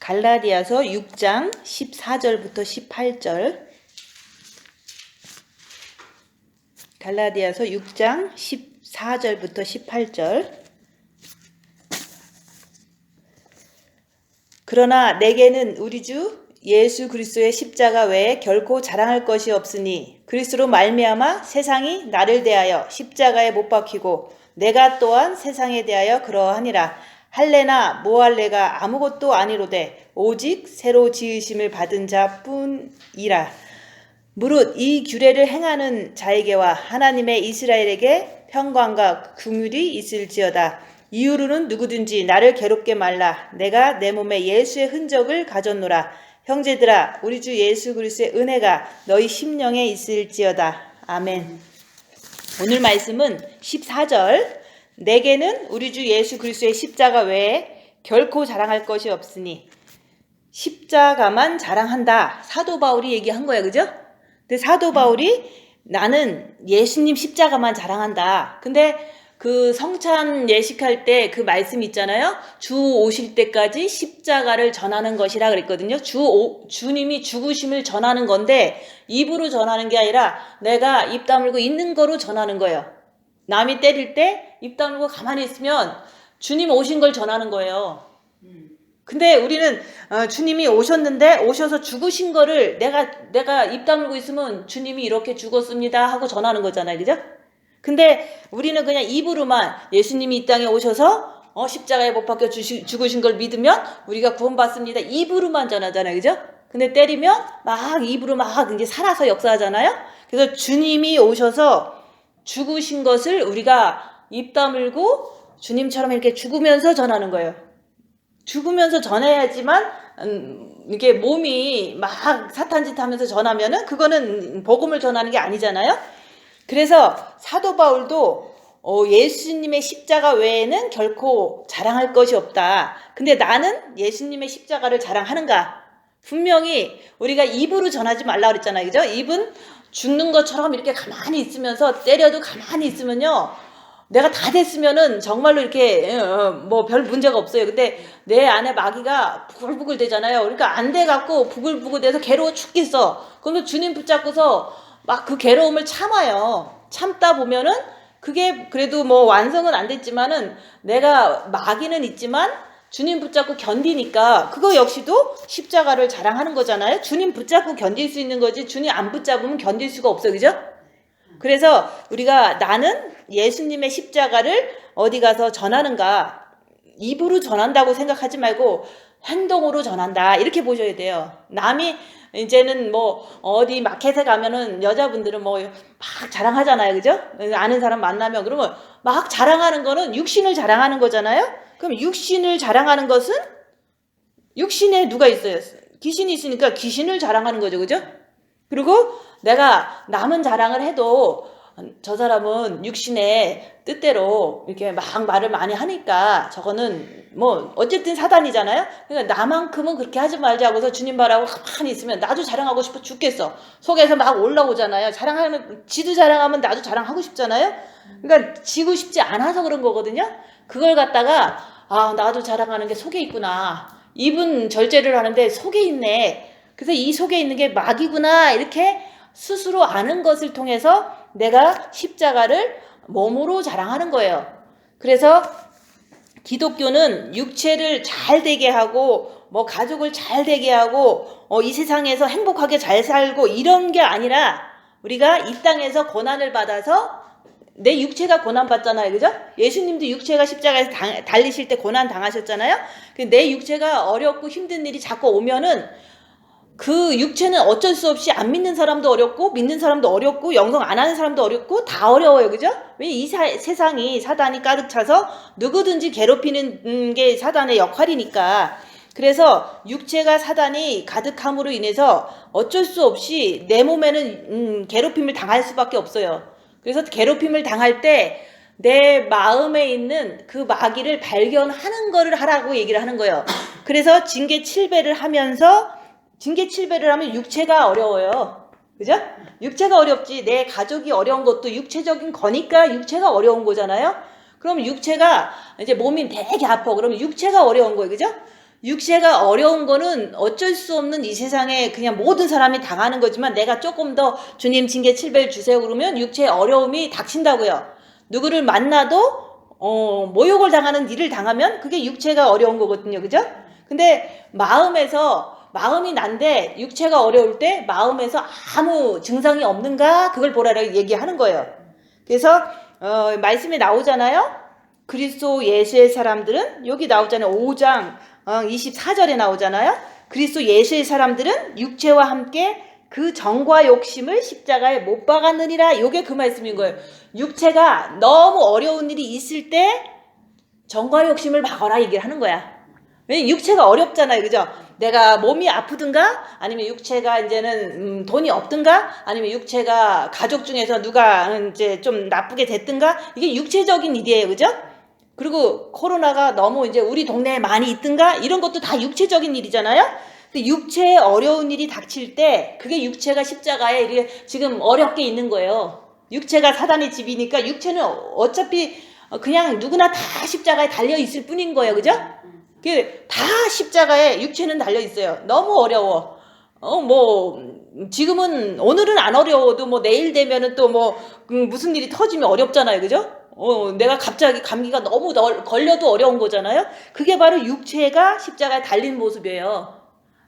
갈라디아서 6장 14절부터 18절. 갈라디아서 6장 14절부터 18절. 그러나 내게는 우리 주 예수 그리스도의 십자가 외에 결코 자랑할 것이 없으니 그리스도로 말미암아 세상이 나를 대하여 십자가에 못 박히고 내가 또한 세상에 대하여 그러하니라. 할례나 모할례가 아무것도 아니로되 오직 새로 지으심을 받은 자뿐이라. 무릇 이 규례를 행하는 자에게와 하나님의 이스라엘에게 평강과 긍휼이 있을지어다. 이후로는 누구든지 나를 괴롭게 말라. 내가 내 몸에 예수의 흔적을 가졌노라. 형제들아, 우리 주 예수 그리스도의 은혜가 너희 심령에 있을지어다. 아멘. 오늘 말씀은 14절. 내게는 우리 주 예수 그리스도의 십자가 외에 결코 자랑할 것이 없으니 십자가만 자랑한다. 사도 바울이 얘기한 거야, 그죠? 근데 사도 바울이 나는 예수님 십자가만 자랑한다. 근데 그 성찬 예식할 때 그 말씀 있잖아요. 주 오실 때까지 십자가를 전하는 것이라 그랬거든요. 주님이 죽으심을 전하는 건데 입으로 전하는 게 아니라 내가 입 다물고 있는 거로 전하는 거예요. 남이 때릴 때 입 다물고 가만히 있으면 주님 오신 걸 전하는 거예요. 근데 우리는 주님이 오셨는데 오셔서 죽으신 거를 내가 입 다물고 있으면 주님이 이렇게 죽었습니다 하고 전하는 거잖아요. 그죠? 근데 우리는 그냥 입으로만 예수님이 이 땅에 오셔서 십자가에 못 박혀 죽으신 걸 믿으면 우리가 구원받습니다. 입으로만 전하잖아요. 그죠? 근데 때리면 막 입으로 막 이제 살아서 역사하잖아요. 그래서 주님이 오셔서 죽으신 것을 우리가 입 다물고 주님처럼 이렇게 죽으면서 전하는 거예요. 죽으면서 전해야지만 이게 몸이 막 사탄짓 하면서 전하면은 그거는 복음을 전하는 게 아니잖아요. 그래서 사도 바울도 예수님의 십자가 외에는 결코 자랑할 것이 없다. 근데 나는 예수님의 십자가를 자랑하는가? 분명히 우리가 입으로 전하지 말라 그랬잖아요. 그죠? 입은 죽는 것처럼 이렇게 가만히 있으면서 때려도 가만히 있으면요. 내가 다 됐으면은 정말로 이렇게 뭐 별 문제가 없어요. 근데 내 안에 마귀가 부글부글 되잖아요. 그러니까 안 돼갖고 부글부글 돼서 괴로워 죽겠어. 그러면 주님 붙잡고서 막 그 괴로움을 참아요. 참다 보면은 그게 그래도 뭐 완성은 안 됐지만은 내가 마귀는 있지만 주님 붙잡고 견디니까 그거 역시도 십자가를 자랑하는 거잖아요. 주님 붙잡고 견딜 수 있는 거지 주님 안 붙잡으면 견딜 수가 없어. 그죠? 그래서 우리가 나는 예수님의 십자가를 어디 가서 전하는가, 입으로 전한다고 생각하지 말고 행동으로 전한다 이렇게 보셔야 돼요. 남이 이제는 뭐 어디 마켓에 가면은 여자분들은 뭐 막 자랑하잖아요. 그죠? 아는 사람 만나면 그러면 막 자랑하는 거는 육신을 자랑하는 거잖아요. 그럼 육신을 자랑하는 것은 육신에 누가 있어요? 귀신이 있으니까 귀신을 자랑하는 거죠. 그죠? 그리고 내가 남은 자랑을 해도 저 사람은 육신의 뜻대로 이렇게 막 말을 많이 하니까 저거는 뭐 어쨌든 사단이잖아요. 그러니까 나만큼은 그렇게 하지 말자고서 주님 바라고 가만히 있으면 나도 자랑하고 싶어 죽겠어. 속에서 막 올라오잖아요. 지도 자랑하면 나도 자랑하고 싶잖아요. 그러니까 지고 싶지 않아서 그런 거거든요. 그걸 갖다가 나도 자랑하는 게 속에 있구나. 입은 절제를 하는데 속에 있네. 그래서 이 속에 있는 게 마귀구나 이렇게 스스로 아는 것을 통해서 내가 십자가를 몸으로 자랑하는 거예요. 그래서 기독교는 육체를 잘 되게 하고 뭐 가족을 잘 되게 하고 이 세상에서 행복하게 잘 살고 이런 게 아니라 우리가 이 땅에서 고난을 받아서 내 육체가 고난받잖아요. 그죠? 예수님도 육체가 십자가에서 달리실 때 고난 당하셨잖아요. 내 육체가 어렵고 힘든 일이 자꾸 오면은 그 육체는 어쩔 수 없이 안 믿는 사람도 어렵고 믿는 사람도 어렵고 영성 안 하는 사람도 어렵고 다 어려워요. 그죠? 왜 이 세상이 사단이 가득 차서 누구든지 괴롭히는 게 사단의 역할이니까. 그래서 육체가 사단이 가득함으로 인해서 어쩔 수 없이 내 몸에는 괴롭힘을 당할 수밖에 없어요. 그래서 괴롭힘을 당할 때 내 마음에 있는 그 마귀를 발견하는 거를 하라고 얘기를 하는 거예요. 그래서 징계 7배를 하면서 징계 7배를 하면 육체가 어려워요. 그죠? 육체가 어렵지. 내 가족이 어려운 것도 육체적인 거니까 육체가 어려운 거잖아요. 그럼 육체가 이제 몸이 되게 아파. 그러면 육체가 어려운 거예요. 그죠? 육체가 어려운 거는 어쩔 수 없는 이 세상에 그냥 모든 사람이 당하는 거지만 내가 조금 더 주님 징계 7배를 주세요 그러면 육체의 어려움이 닥친다고요. 누구를 만나도 모욕을 당하는 일을 당하면 그게 육체가 어려운 거거든요. 그죠? 근데 마음이 난데 육체가 어려울 때 마음에서 아무 증상이 없는가 그걸 보라라고 얘기하는 거예요. 그래서 말씀에 나오잖아요. 그리스도 예수의 사람들은 여기 나오잖아요. 5장 24절에 나오잖아요. 그리스도 예수의 사람들은 육체와 함께 그 정과 욕심을 십자가에 못 박았느니라. 요게 그 말씀인 거예요. 육체가 너무 어려운 일이 있을 때 정과 욕심을 박아라 얘기를 하는 거야. 왜냐면 육체가 어렵잖아요. 그죠? 내가 몸이 아프든가 아니면 육체가 이제는 돈이 없든가 아니면 육체가 가족 중에서 누가 이제 좀 나쁘게 됐든가 이게 육체적인 일이에요. 그죠? 그리고 코로나가 너무 이제 우리 동네에 많이 있든가 이런 것도 다 육체적인 일이잖아요. 근데 육체에 어려운 일이 닥칠 때 그게 육체가 십자가에 이렇게 지금 어렵게 있는 거예요. 육체가 사단의 집이니까 육체는 어차피 그냥 누구나 다 십자가에 달려 있을 뿐인 거예요. 그죠? 다 십자가에 육체는 달려 있어요. 너무 어려워. 지금은 오늘은 안 어려워도 뭐 내일 되면은 또 뭐 무슨 일이 터지면 어렵잖아요. 그죠? 내가 갑자기 감기가 너무 걸려도 어려운 거잖아요. 그게 바로 육체가 십자가에 달린 모습이에요.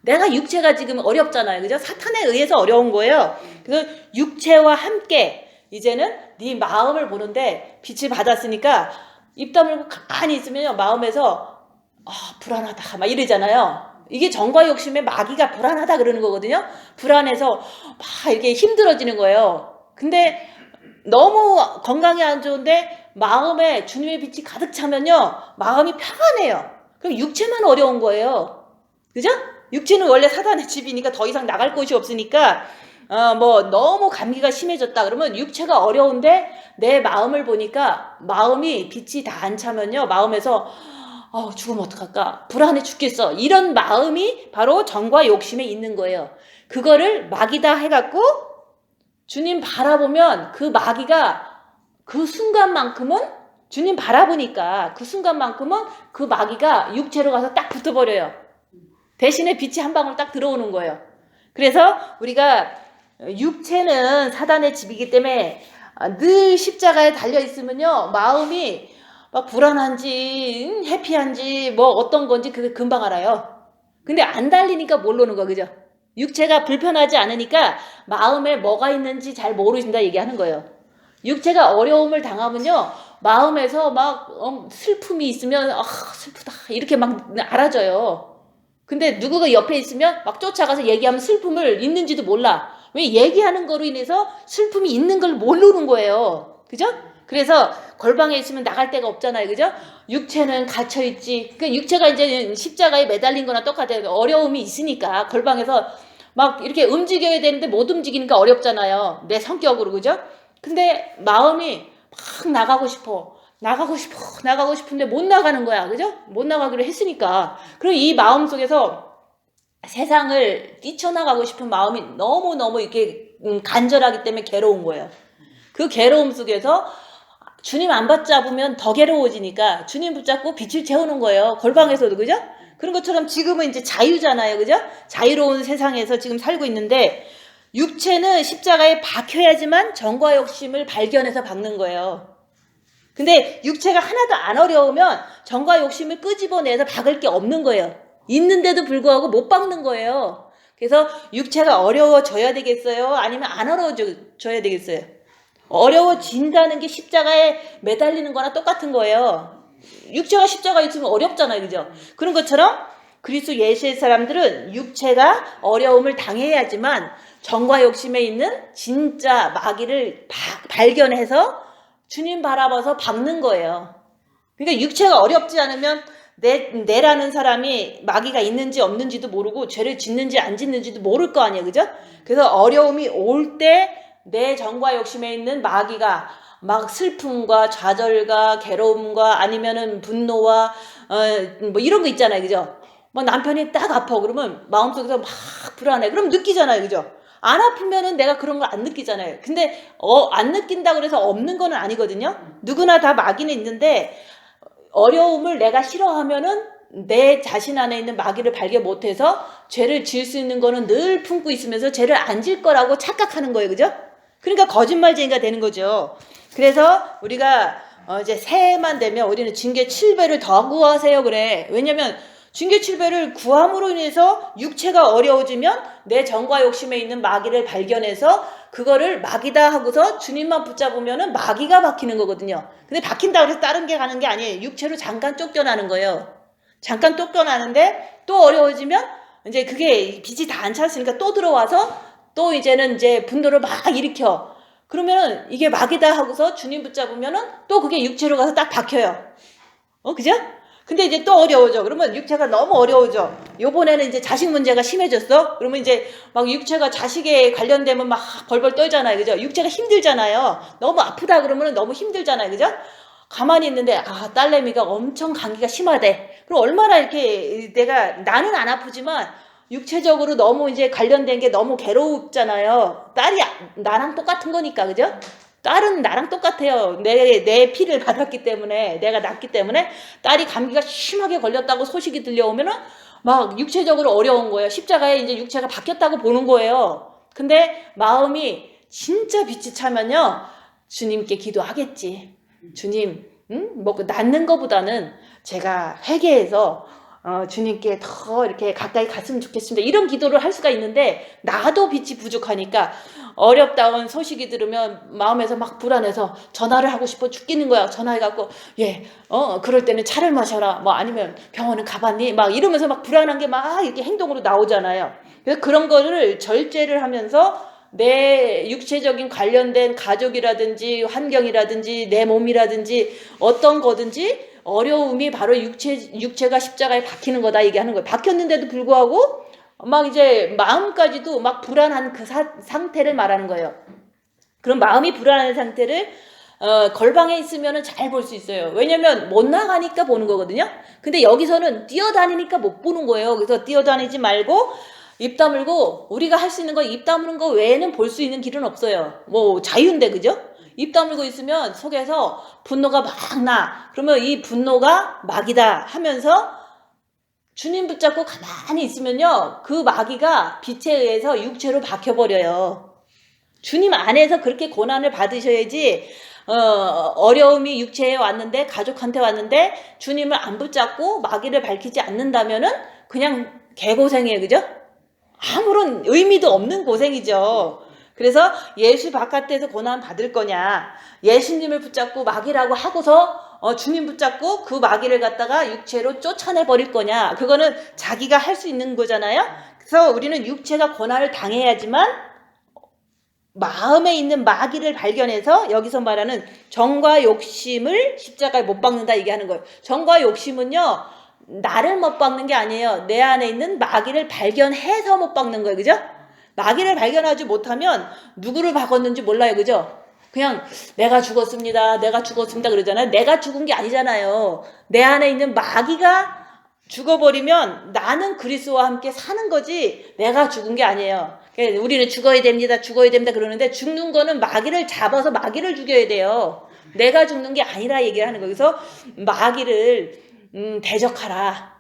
내가 육체가 지금 어렵잖아요. 그죠? 사탄에 의해서 어려운 거예요. 그래서 육체와 함께 이제는 네 마음을 보는데 빛을 받았으니까 입 다물고 가만히 있으면 마음에서 불안하다 막 이러잖아요. 이게 정과 욕심의 마귀가 불안하다 그러는 거거든요. 불안해서 막 이렇게 힘들어지는 거예요. 근데 너무 건강이 안 좋은데 마음에 주님의 빛이 가득 차면요 마음이 평안해요. 그럼 육체만 어려운 거예요. 그죠? 육체는 원래 사단의 집이니까 더 이상 나갈 곳이 없으니까 너무 감기가 심해졌다 그러면 육체가 어려운데 내 마음을 보니까 마음이 빛이 다 안 차면요 마음에서 죽으면 어떡할까 불안해 죽겠어 이런 마음이 바로 정과 욕심에 있는 거예요. 그거를 마귀다 해갖고 주님 바라보면 그 마귀가 그 순간만큼은 주님 바라보니까 그 순간만큼은 그 마귀가 육체로 가서 딱 붙어버려요. 대신에 빛이 한 방울 딱 들어오는 거예요. 그래서 우리가 육체는 사단의 집이기 때문에 늘 십자가에 달려있으면요 마음이 막 불안한지 해피한지 뭐 어떤 건지 그게 금방 알아요. 근데 안 달리니까 모르는 거 그죠? 육체가 불편하지 않으니까 마음에 뭐가 있는지 잘 모르신다 얘기하는 거예요. 육체가 어려움을 당하면요 마음에서 막 슬픔이 있으면 슬프다 이렇게 막 알아져요. 근데 누구가 옆에 있으면 막 쫓아가서 얘기하면 슬픔을 있는지도 몰라. 왜 얘기하는 거로 인해서 슬픔이 있는 걸 모르는 거예요. 그죠? 그래서 골방에 있으면 나갈 데가 없잖아요. 그죠? 육체는 갇혀있지. 그러니까 육체가 이제 십자가에 매달린 거나 똑같아요. 어려움이 있으니까 골방에서 막 이렇게 움직여야 되는데 못 움직이니까 어렵잖아요. 내 성격으로. 그죠? 근데 마음이 막 나가고 싶은데 못 나가는 거야. 그죠? 못 나가기로 했으니까. 그리고 이 마음 속에서 세상을 뛰쳐나가고 싶은 마음이 너무너무 이렇게 간절하기 때문에 괴로운 거예요. 그 괴로움 속에서 주님 안 붙잡으면 더 괴로워지니까 주님 붙잡고 빛을 채우는 거예요. 골방에서도. 그죠? 그런 것처럼 지금은 이제 자유잖아요. 그죠? 자유로운 세상에서 지금 살고 있는데 육체는 십자가에 박혀야지만 정과 욕심을 발견해서 박는 거예요. 근데 육체가 하나도 안 어려우면 정과 욕심을 끄집어내서 박을 게 없는 거예요. 있는데도 불구하고 못 박는 거예요. 그래서 육체가 어려워져야 되겠어요? 아니면 안 어려워져야 되겠어요? 어려워진다는 게 십자가에 매달리는 거나 똑같은 거예요. 육체가 십자가에 있으면 어렵잖아요. 그죠? 그런 것처럼 그리스도 예수의 사람들은 육체가 어려움을 당해야지만 정과 욕심에 있는 진짜 마귀를 발견해서 주님 바라봐서 박는 거예요. 그러니까 육체가 어렵지 않으면 내라는 사람이 마귀가 있는지 없는지도 모르고 죄를 짓는지 안 짓는지도 모를 거 아니에요. 그죠? 그래서 어려움이 올 때 내 정과 욕심에 있는 마귀가 막 슬픔과 좌절과 괴로움과 아니면은 분노와 뭐 이런 거 있잖아요. 그죠? 뭐 남편이 딱 아파 그러면 마음속에서 막 불안해. 그럼 느끼잖아요. 그죠? 안 아프면은 내가 그런 걸 안 느끼잖아요. 근데 안 느낀다고 해서 없는 거는 아니거든요. 누구나 다 마귀는 있는데 어려움을 내가 싫어하면은 내 자신 안에 있는 마귀를 발견 못해서 죄를 지을 수 있는 거는 늘 품고 있으면서 죄를 안 질 거라고 착각하는 거예요. 그죠? 그러니까 거짓말쟁이가 되는 거죠. 그래서 우리가 이제 새해만 되면 우리는 징계 7배를 더 구하세요 그래. 왜냐면 징계 7배를 구함으로 인해서 육체가 어려워지면 내 정과 욕심에 있는 마귀를 발견해서 그거를 마귀다 하고서 주님만 붙잡으면은 마귀가 박히는 거거든요. 근데 박힌다고 해서 다른 게 가는 게 아니에요. 육체로 잠깐 쫓겨나는 거예요. 잠깐 쫓겨나는데 또 어려워지면 이제 그게 빛이 다 안 찼으니까 또 들어와서 또 이제는 이제 분노를 막 일으켜. 그러면은 이게 마귀다 하고서 주님 붙잡으면은 또 그게 육체로 가서 딱 박혀요. 그죠? 근데 이제 또 어려워져. 그러면 육체가 너무 어려워져. 요번에는 이제 자식 문제가 심해졌어? 그러면 이제 막 육체가 자식에 관련되면 막 벌벌 떨잖아요. 그죠? 육체가 힘들잖아요. 너무 아프다 그러면 너무 힘들잖아요. 그죠? 가만히 있는데, 딸내미가 엄청 감기가 심하대. 그럼 얼마나 이렇게 나는 안 아프지만 육체적으로 너무 이제 관련된 게 너무 괴롭잖아요. 딸이 나랑 똑같은 거니까, 그죠? 딸은 나랑 똑같아요. 내 피를 받았기 때문에, 내가 낳기 때문에 딸이 감기가 심하게 걸렸다고 소식이 들려오면은 막 육체적으로 어려운 거예요. 십자가에 이제 육체가 박혔다고 보는 거예요. 근데 마음이 진짜 빛이 차면요, 주님께 기도하겠지. 주님, 뭐 낳는 거보다는 제가 회개해서 주님께 더 이렇게 가까이 갔으면 좋겠습니다. 이런 기도를 할 수가 있는데 나도 빛이 부족하니까 어렵다운 소식이 들으면 마음에서 막 불안해서 전화를 하고 싶어 죽겠는 거야. 전화해갖고 그럴 때는 차를 마셔라. 뭐 아니면 병원은 가봤니? 막 이러면서 막 불안한 게 막 이렇게 행동으로 나오잖아요. 그래서 그런 거를 절제를 하면서 내 육체적인 관련된 가족이라든지 환경이라든지 내 몸이라든지 어떤 거든지 어려움이 바로 육체가 십자가에 박히는 거다 얘기하는 거예요. 박혔는데도 불구하고 막 이제 마음까지도 막 불안한 그 상태를 말하는 거예요. 그럼 마음이 불안한 상태를 걸방에 있으면은 잘 볼 수 있어요. 왜냐면 못 나가니까 보는 거거든요. 근데 여기서는 뛰어다니니까 못 보는 거예요. 그래서 뛰어다니지 말고 입 다물고, 우리가 할 수 있는 거 입 다무는 거 외에는 볼 수 있는 길은 없어요. 뭐 자유인데, 그죠? 입 다물고 있으면 속에서 분노가 막 나. 그러면 이 분노가 마귀다 하면서 주님 붙잡고 가만히 있으면요, 그 마귀가 빛에 의해서 육체로 박혀버려요. 주님 안에서 그렇게 고난을 받으셔야지. 어려움이 육체에 왔는데, 가족한테 왔는데 주님을 안 붙잡고 마귀를 밝히지 않는다면은 그냥 개고생이에요. 그죠? 아무런 의미도 없는 고생이죠. 그래서 예수 바깥에서 고난 받을 거냐, 예수님을 붙잡고 마귀라고 하고서 주님 붙잡고 그 마귀를 갖다가 육체로 쫓아내 버릴 거냐, 그거는 자기가 할 수 있는 거잖아요. 그래서 우리는 육체가 고난을 당해야지만 마음에 있는 마귀를 발견해서 여기서 말하는 정과 욕심을 십자가에 못 박는다 얘기하는 거예요. 정과 욕심은요, 나를 못 박는 게 아니에요. 내 안에 있는 마귀를 발견해서 못 박는 거예요. 그죠? 마귀를 발견하지 못하면 누구를 박았는지 몰라요. 그죠? 그냥 내가 죽었습니다. 그러잖아요. 내가 죽은 게 아니잖아요. 내 안에 있는 마귀가 죽어버리면 나는 그리스도와 함께 사는 거지 내가 죽은 게 아니에요. 우리는 죽어야 됩니다. 그러는데 죽는 거는 마귀를 잡아서 마귀를 죽여야 돼요. 내가 죽는 게 아니라 얘기를 하는 거예요. 그래서 마귀를 대적하라.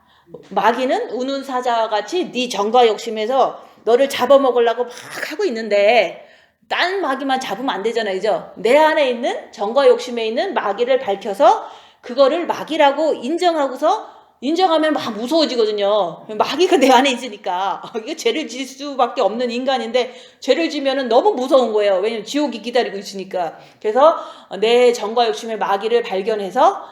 마귀는 우는 사자와 같이 네 정과 욕심에서 너를 잡아먹으려고 막 하고 있는데 딴 마귀만 잡으면 안 되잖아요. 그죠? 내 안에 있는 정과 욕심에 있는 마귀를 밝혀서 그거를 마귀라고 인정하면 막 무서워지거든요. 마귀가 내 안에 있으니까. 이거 죄를 질 수밖에 없는 인간인데 죄를 지면은 너무 무서운 거예요. 왜냐면 지옥이 기다리고 있으니까. 그래서 내 정과 욕심의 마귀를 발견해서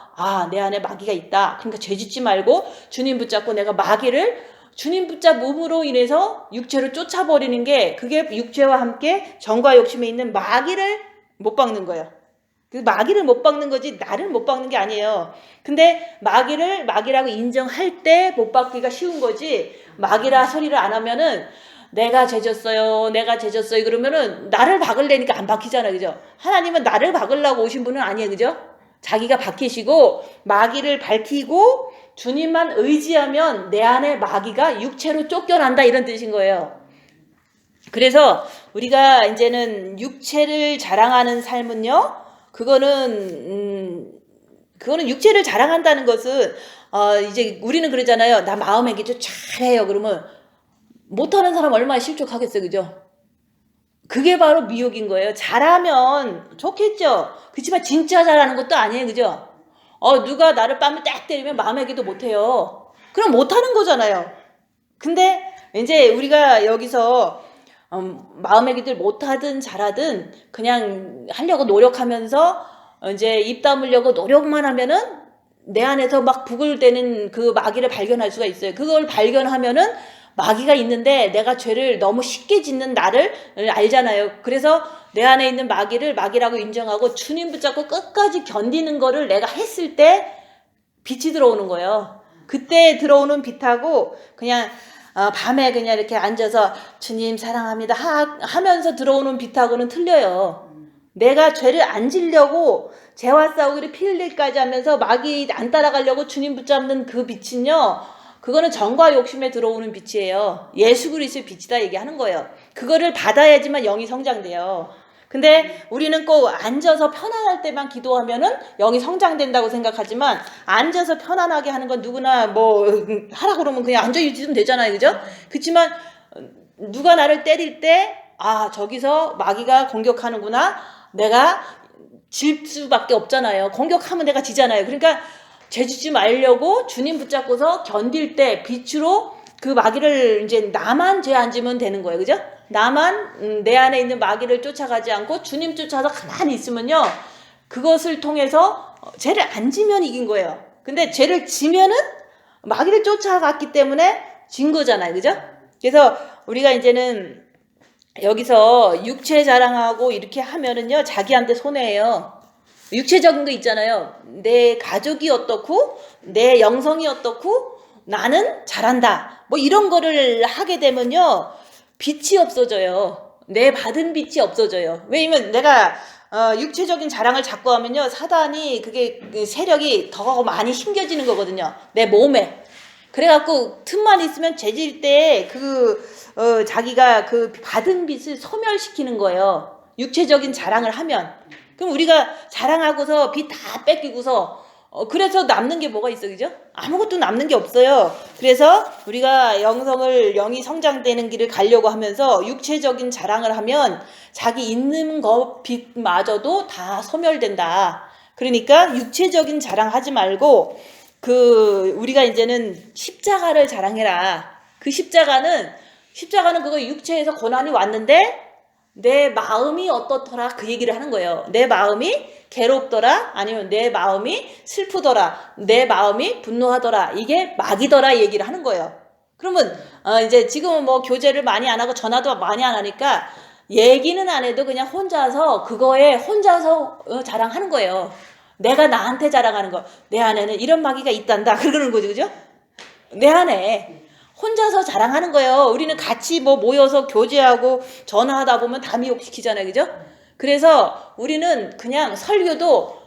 내 안에 마귀가 있다. 그러니까 죄 짓지 말고 주님 붙잡고 내가 마귀를 주님 붙잡음으로 인해서 육체를 쫓아버리는 게, 그게 육체와 함께 정과 욕심에 있는 마귀를 못 박는 거예요. 그 마귀를 못 박는 거지 나를 못 박는 게 아니에요. 근데 마귀를 마귀라고 인정할 때 못 박기가 쉬운 거지, 마귀라 소리를 안 하면은 내가 죄졌어요 그러면은 나를 박으려니까 안 박히잖아요. 그죠? 하나님은 나를 박으려고 오신 분은 아니에요. 그죠? 자기가 박히시고 마귀를 밝히고 주님만 의지하면 내 안에 마귀가 육체로 쫓겨난다, 이런 뜻인 거예요. 그래서 우리가 이제는 육체를 자랑하는 삶은요, 그거는 육체를 자랑한다는 것은 이제 우리는 그러잖아요. 나 마음의 기도 잘해요. 그러면 못하는 사람 얼마나 실족하겠어요. 그죠? 그게 바로 미혹인 거예요. 잘하면 좋겠죠. 그렇지만 진짜 잘하는 것도 아니에요. 그죠? 누가 나를 뺨을 딱 때리면 마음의 기도 못해요. 그럼 못하는 거잖아요. 근데 이제 우리가 여기서 마음의 기도를 못하든 잘하든 그냥 하려고 노력하면서 이제 입 다물려고 노력만 하면은 내 안에서 막 부글대는 그 마귀를 발견할 수가 있어요. 그걸 발견하면은 마귀가 있는데 내가 죄를 너무 쉽게 짓는 나를 알잖아요. 그래서 내 안에 있는 마귀를 마귀라고 인정하고 주님 붙잡고 끝까지 견디는 거를 내가 했을 때 빛이 들어오는 거예요. 그때 들어오는 빛하고 그냥 밤에 그냥 이렇게 앉아서 주님 사랑합니다 하면서 들어오는 빛하고는 틀려요. 내가 죄를 안 지려고 죄와 싸우기를 피 흘릴까지 하면서 마귀 안 따라가려고 주님 붙잡는 그 빛은요, 그거는 정과 욕심에 들어오는 빛이에요. 예수 그리스도의 빛이다 얘기하는 거예요. 그거를 받아야지만 영이 성장돼요. 근데 우리는 꼭 앉아서 편안할 때만 기도하면은 영이 성장된다고 생각하지만, 앉아서 편안하게 하는 건 누구나 뭐 하라고 그러면 그냥 앉아 있으면 되잖아요. 그죠? 그렇지만 누가 나를 때릴 때 저기서 마귀가 공격하는구나, 내가 질 수밖에 없잖아요. 공격하면 내가 지잖아요. 그러니까 죄짓지 말려고 주님 붙잡고서 견딜 때 빛으로 그 마귀를 이제 나만 죄 안 지면 되는 거예요. 그죠? 나만 내 안에 있는 마귀를 쫓아가지 않고 주님 쫓아서 가만히 있으면요, 그것을 통해서 죄를 안 지면 이긴 거예요. 근데 죄를 지면은 마귀를 쫓아갔기 때문에 진 거잖아요. 그죠? 그래서 우리가 이제는 여기서 육체 자랑하고 이렇게 하면은요, 자기한테 손해예요. 육체적인 거 있잖아요. 내 가족이 어떻고 내 영성이 어떻고 나는 잘한다, 뭐 이런 거를 하게 되면요, 빛이 없어져요. 내 받은 빛이 없어져요. 왜냐면 내가 육체적인 자랑을 자꾸 하면요, 사단이 그게 세력이 더 많이 힘겨지는 거거든요. 내 몸에. 그래갖고 틈만 있으면 죄질 때 자기가 그 받은 빛을 소멸시키는 거예요. 육체적인 자랑을 하면. 그럼 우리가 자랑하고서 빛 다 뺏기고서 그래서 남는 게 뭐가 있어, 그죠? 아무것도 남는 게 없어요. 그래서 우리가 영이 성장되는 길을 가려고 하면서 육체적인 자랑을 하면 자기 있는 것 빛마저도 다 소멸된다. 그러니까 육체적인 자랑하지 말고 우리가 이제는 십자가를 자랑해라. 그 십자가는 그거 육체에서 고난이 왔는데 내 마음이 어떻더라 그 얘기를 하는 거예요. 내 마음이 괴롭더라, 아니면 내 마음이 슬프더라, 내 마음이 분노하더라, 이게 마귀더라 얘기를 하는 거예요. 그러면 이제 지금은 뭐 교제를 많이 안 하고 전화도 많이 안 하니까 얘기는 안 해도 그냥 혼자서 자랑하는 거예요. 내가 나한테 자랑하는 거. 내 안에는 이런 마귀가 있단다 그러는 거죠. 그죠? 내 안에 혼자서 자랑하는 거예요. 우리는 같이 뭐 모여서 교제하고 전화하다 보면 다 미혹시키잖아요. 그죠? 그래서 우리는 그냥 설교도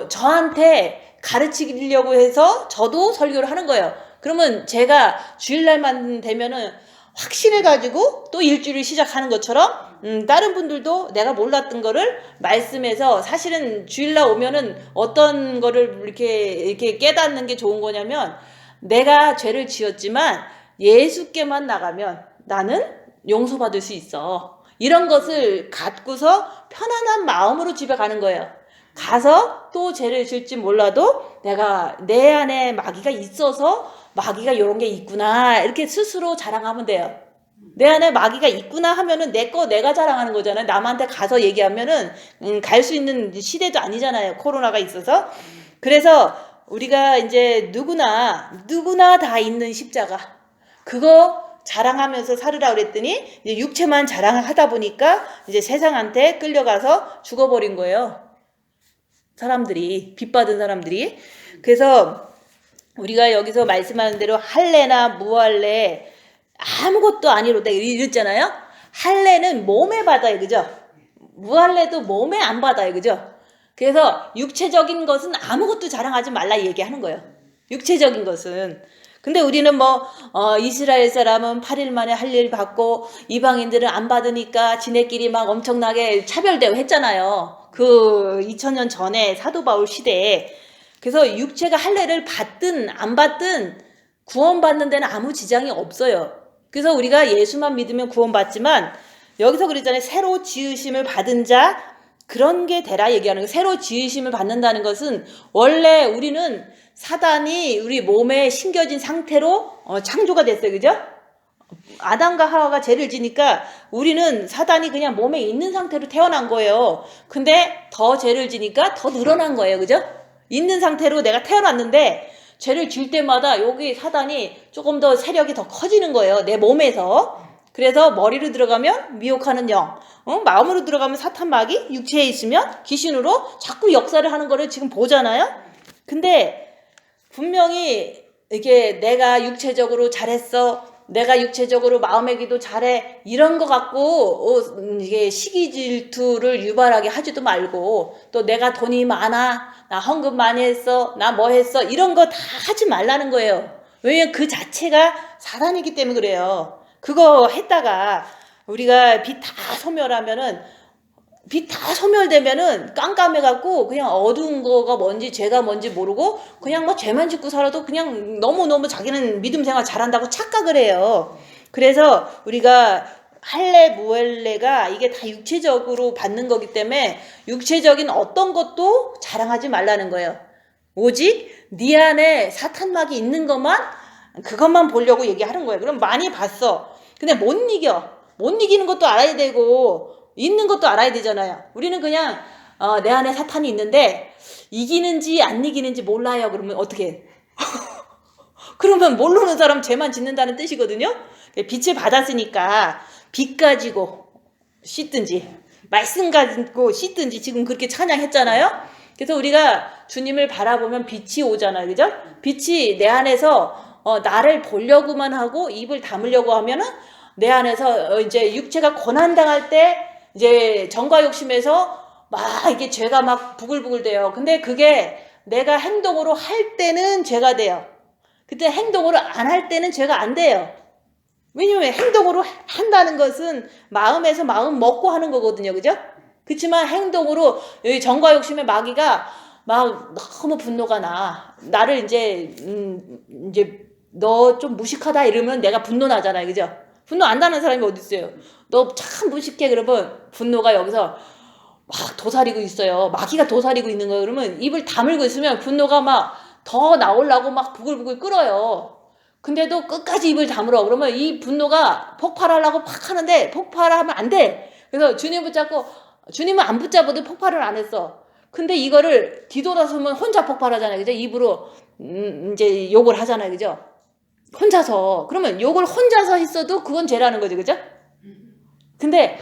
저한테 가르치려고 해서 저도 설교를 하는 거예요. 그러면 제가 주일날만 되면은 확신을 가지고 또 일주일을 시작하는 것처럼 다른 분들도 내가 몰랐던 거를 말씀해서, 사실은 주일날 오면은 어떤 거를 이렇게 깨닫는 게 좋은 거냐면, 내가 죄를 지었지만 예수께만 나가면 나는 용서받을 수 있어. 이런 것을 갖고서 편안한 마음으로 집에 가는 거예요. 가서 또 죄를 지을지 몰라도 내가 내 안에 마귀가 있어서 마귀가 이런 게 있구나 이렇게 스스로 자랑하면 돼요. 내 안에 마귀가 있구나 하면은 내가 자랑하는 거잖아요. 남한테 가서 얘기하면은 갈 수 있는 시대도 아니잖아요. 코로나가 있어서. 그래서 우리가 이제 누구나 다 있는 십자가, 그거 자랑하면서 살으라 그랬더니 이제 육체만 자랑을 하다 보니까 이제 세상한테 끌려가서 죽어버린 거예요. 사람들이, 빚받은 사람들이. 그래서 우리가 여기서 말씀하는 대로 할례나 무할례 아무것도 아니로다 이랬잖아요. 할례는 몸에 받아요. 그죠? 무할례도 몸에 안 받아요. 그죠? 그래서 육체적인 것은 아무것도 자랑하지 말라 얘기하는 거예요. 육체적인 것은. 근데 우리는 이스라엘 사람은 8일 만에 할례를 받고 이방인들은 안 받으니까 지네끼리 막 엄청나게 차별대우 했잖아요. 그 2000년 전에 사도 바울 시대에. 그래서 육체가 할례를 받든 안 받든 구원받는 데는 아무 지장이 없어요. 그래서 우리가 예수만 믿으면 구원받지만 여기서 그러잖아요. 새로 지으심을 받은 자 그런 게 되라 얘기하는 거예요. 새로 지으심을 받는다는 것은 원래 우리는 사단이 우리 몸에 심겨진 상태로 창조가 됐어요. 그죠? 아담과 하와가 죄를 지니까 우리는 사단이 그냥 몸에 있는 상태로 태어난 거예요. 근데 더 죄를 지니까 더 늘어난 거예요. 그죠? 있는 상태로 내가 태어났는데 죄를 질 때마다 여기 사단이 조금 더 세력이 더 커지는 거예요. 내 몸에서. 그래서 머리로 들어가면 미혹하는 영, 마음으로 들어가면 사탄 마귀, 육체에 있으면 귀신으로 자꾸 역사를 하는 거를 지금 보잖아요. 근데 분명히 이게 내가 육체적으로 잘했어, 내가 육체적으로 마음의 기도 잘해, 이런 거 갖고 이게 시기 질투를 유발하게 하지도 말고, 또 내가 돈이 많아, 나 헌금 많이 했어, 나 뭐 했어, 이런 거 다 하지 말라는 거예요. 왜냐면 그 자체가 사단이기 때문에 그래요. 그거 했다가 우리가 빛 다 소멸하면은, 빛 다 소멸되면은 깜깜해갖고 그냥 어두운 거가 뭔지 죄가 뭔지 모르고 그냥 뭐 죄만 짓고 살아도 그냥 너무너무 자기는 믿음 생활 잘한다고 착각을 해요. 그래서 우리가 할례 무할례가 이게 다 육체적으로 받는 거기 때문에 육체적인 어떤 것도 자랑하지 말라는 거예요. 오직 네 안에 사탄막이 있는 것만, 그것만 보려고 얘기하는 거예요. 그럼 많이 봤어. 근데 못 이겨. 못 이기는 것도 알아야 되고 있는 것도 알아야 되잖아요. 우리는 그냥 내 안에 사탄이 있는데 이기는지 안 이기는지 몰라요. 그러면 어떻게 해? 그러면 모르는 사람 죄만 짓는다는 뜻이거든요. 빛을 받았으니까 빛 가지고 씻든지 말씀 가지고 씻든지 지금 그렇게 찬양했잖아요. 그래서 우리가 주님을 바라보면 빛이 오잖아요. 그죠? 빛이 내 안에서 나를 보려고만 하고 입을 다물려고 하면은 내 안에서 이제 육체가 고난당할 때 이제 정과 욕심에서 막 이게 죄가 막 부글부글 돼요. 근데 그게 내가 행동으로 할 때는 죄가 돼요. 그때 행동으로 안 할 때는 죄가 안 돼요. 왜냐면 행동으로 한다는 것은 마음에서 마음 먹고 하는 거거든요. 그죠? 그렇지만 행동으로 여기 정과 욕심의 마귀가 막 너무 분노가 나. 나를 이제 너 좀 무식하다 이러면 내가 분노 나잖아요. 그죠? 분노 안 나는 사람이 어디 있어요? 너 참 무식해. 그러면 분노가 여기서 막 도사리고 있어요. 마귀가 도사리고 있는 거예요. 그러면 입을 다물고 있으면 분노가 막 더 나오려고 막 부글부글 끓어요. 근데도 끝까지 입을 다물어. 그러면 이 분노가 폭발하려고 팍 하는데 폭발하면 안 돼. 그래서 주님 붙잡고, 주님은 안 붙잡아도 폭발을 안 했어. 근데 이거를 뒤돌아서면 혼자 폭발하잖아요. 그죠? 입으로 이제 욕을 하잖아요. 그죠? 혼자서. 그러면 욕을 혼자서 했어도 그건 죄라는 거죠. 그죠? 근데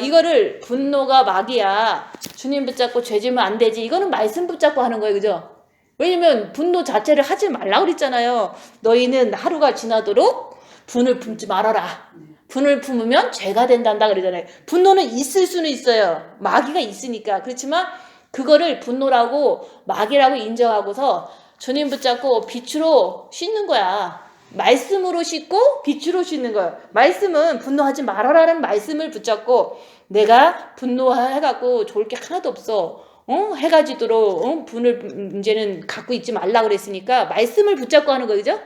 이거를 분노가 마귀야. 주님 붙잡고 죄 지으면 안 되지. 이거는 말씀 붙잡고 하는 거예요. 그죠? 왜냐면 분노 자체를 하지 말라고 그랬잖아요. 너희는 하루가 지나도록 분을 품지 말아라. 분을 품으면 죄가 된단다 그러잖아요. 분노는 있을 수는 있어요. 마귀가 있으니까. 그렇지만 그거를 분노라고 마귀라고 인정하고서 주님 붙잡고 빛으로 씻는 거야. 말씀으로 씻고 빛으로 씻는 거예요. 말씀은 분노하지 말아라는 말씀을 붙잡고 내가 분노해갖고 좋을 게 하나도 없어. 해가 지도록 분을 이제는 갖고 있지 말라 그랬으니까 말씀을 붙잡고 하는 거죠.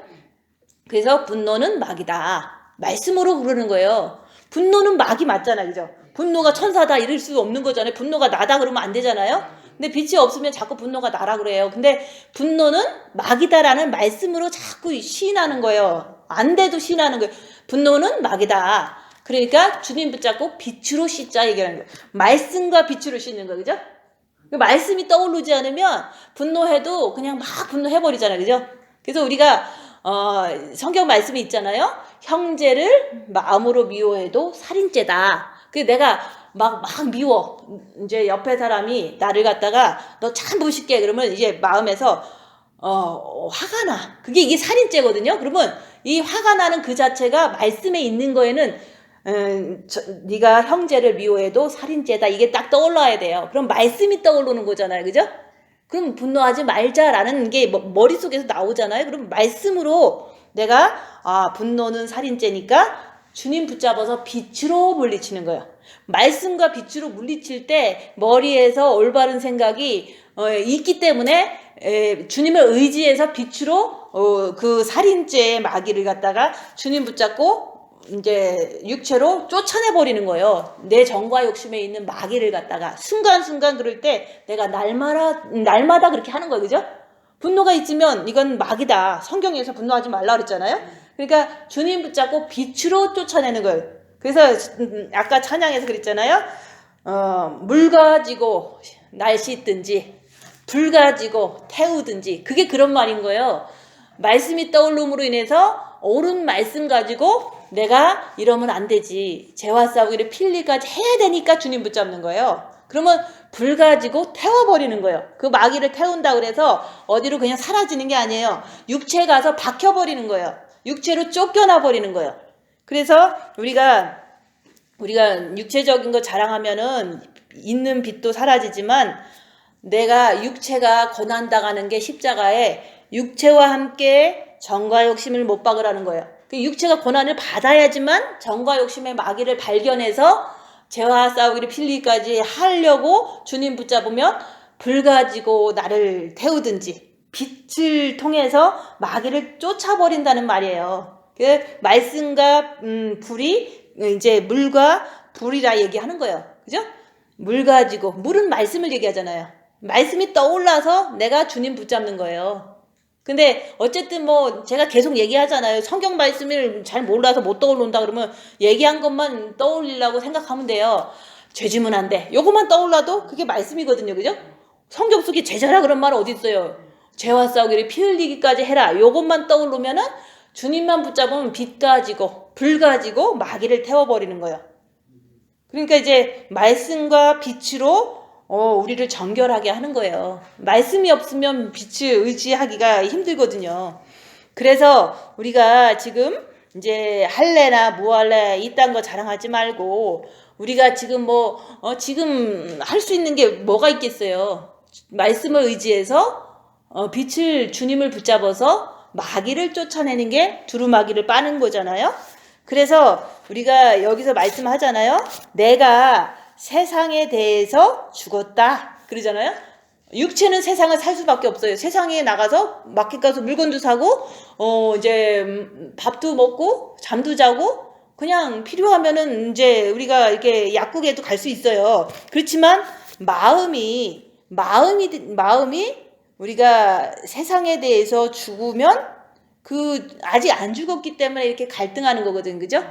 그래서 분노는 마귀다. 말씀으로 그러는 거예요. 분노는 마귀 맞잖아요. 그죠? 분노가 천사다 이럴 수 없는 거잖아요. 분노가 나다 그러면 안 되잖아요. 근데 빛이 없으면 자꾸 분노가 나라 그래요. 근데 분노는 마귀다라는 말씀으로 자꾸 시인하는 거예요. 안 돼도 시인하는 거예요. 분노는 마귀다. 그러니까 주님 붙잡고 빛으로 씻자 얘기하는 거예요. 말씀과 빛으로 씻는 거예요. 그죠? 말씀이 떠오르지 않으면 분노해도 그냥 막 분노해버리잖아요. 그죠? 그래서 우리가 성경 말씀이 있잖아요. 형제를 마음으로 미워해도 살인죄다. 그 내가 막 미워. 이제 옆에 사람이 나를 갖다가 너 참 무식해. 그러면 이제 마음에서 화가 나. 이게 살인죄거든요. 그러면 이 화가 나는 그 자체가 말씀에 있는 거에는 네가 형제를 미워해도 살인죄다. 이게 딱 떠올라야 돼요. 그럼 말씀이 떠오르는 거잖아요. 그죠? 그럼 분노하지 말자라는 게 머릿속에서 나오잖아요. 그럼 말씀으로 내가 분노는 살인죄니까 주님 붙잡아서 빛으로 물리치는 거예요. 말씀과 빛으로 물리칠 때 머리에서 올바른 생각이 있기 때문에 주님을 의지해서 빛으로 그 살인죄의 마귀를 갖다가 주님 붙잡고 이제 육체로 쫓아내 버리는 거예요. 내 정과 욕심에 있는 마귀를 갖다가 순간순간 그럴 때 내가 날마다 그렇게 하는 거예요. 그죠? 분노가 있으면 이건 마귀다. 성경에서 분노하지 말라 그랬잖아요. 그러니까 주님 붙잡고 빛으로 쫓아내는 거예요. 그래서 아까 찬양에서 그랬잖아요. 물 가지고 날 씻든지 불 가지고 태우든지, 그게 그런 말인 거예요. 말씀이 떠올름으로 인해서 옳은 말씀 가지고 내가 이러면 안 되지, 죄와 싸우기를 필리까지 해야 되니까 주님 붙잡는 거예요. 그러면 불 가지고 태워버리는 거예요. 그 마귀를 태운다 그래서 어디로 그냥 사라지는 게 아니에요. 육체에 가서 박혀버리는 거예요. 육체로 쫓겨나 버리는 거예요. 그래서 우리가 육체적인 거 자랑하면은 있는 빛도 사라지지만, 내가 육체가 고난당하는 게 십자가에 육체와 함께 정과 욕심을 못 박으라는 거예요. 그 육체가 고난을 받아야지만 정과 욕심의 마귀를 발견해서 죄와 싸우기를 필리까지 하려고 주님 붙잡으면 불 가지고 나를 태우든지 빛을 통해서 마귀를 쫓아버린다는 말이에요. 그 말씀과 불이 이제 물과 불이라 얘기하는 거예요. 그죠? 물 가지고, 물은 말씀을 얘기하잖아요. 말씀이 떠올라서 내가 주님 붙잡는 거예요. 근데 어쨌든 뭐 제가 계속 얘기하잖아요. 성경 말씀을 잘 몰라서 못 떠올른다 그러면 얘기한 것만 떠올리려고 생각하면 돼요. 죄 지면 안 돼. 요것만 떠올라도 그게 말씀이거든요. 그죠? 성경 속에 죄자라 그런 말 어디 있어요? 죄와 싸우기를 피 흘리기까지 해라. 요것만 떠오르면은 주님만 붙잡으면 빛 가지고 불 가지고 마귀를 태워버리는 거예요. 그러니까 이제 말씀과 빛으로 우리를 정결하게 하는 거예요. 말씀이 없으면 빛을 의지하기가 힘들거든요. 그래서 우리가 지금 이제 할래나 무할래 이딴 거 자랑하지 말고, 우리가 지금 지금 할 수 있는 게 뭐가 있겠어요? 말씀을 의지해서 빛을, 주님을 붙잡아서 마귀를 쫓아내는 게 두루마기를 빠는 거잖아요. 그래서 우리가 여기서 말씀하잖아요. 내가 세상에 대해서 죽었다 그러잖아요. 육체는 세상을 살 수밖에 없어요. 세상에 나가서 마켓 가서 물건도 사고 이제 밥도 먹고 잠도 자고, 그냥 필요하면은 이제 우리가 이렇게 약국에도 갈 수 있어요. 그렇지만 마음이 우리가 세상에 대해서 죽으면 아직 안 죽었기 때문에 이렇게 갈등하는 거거든. 그죠?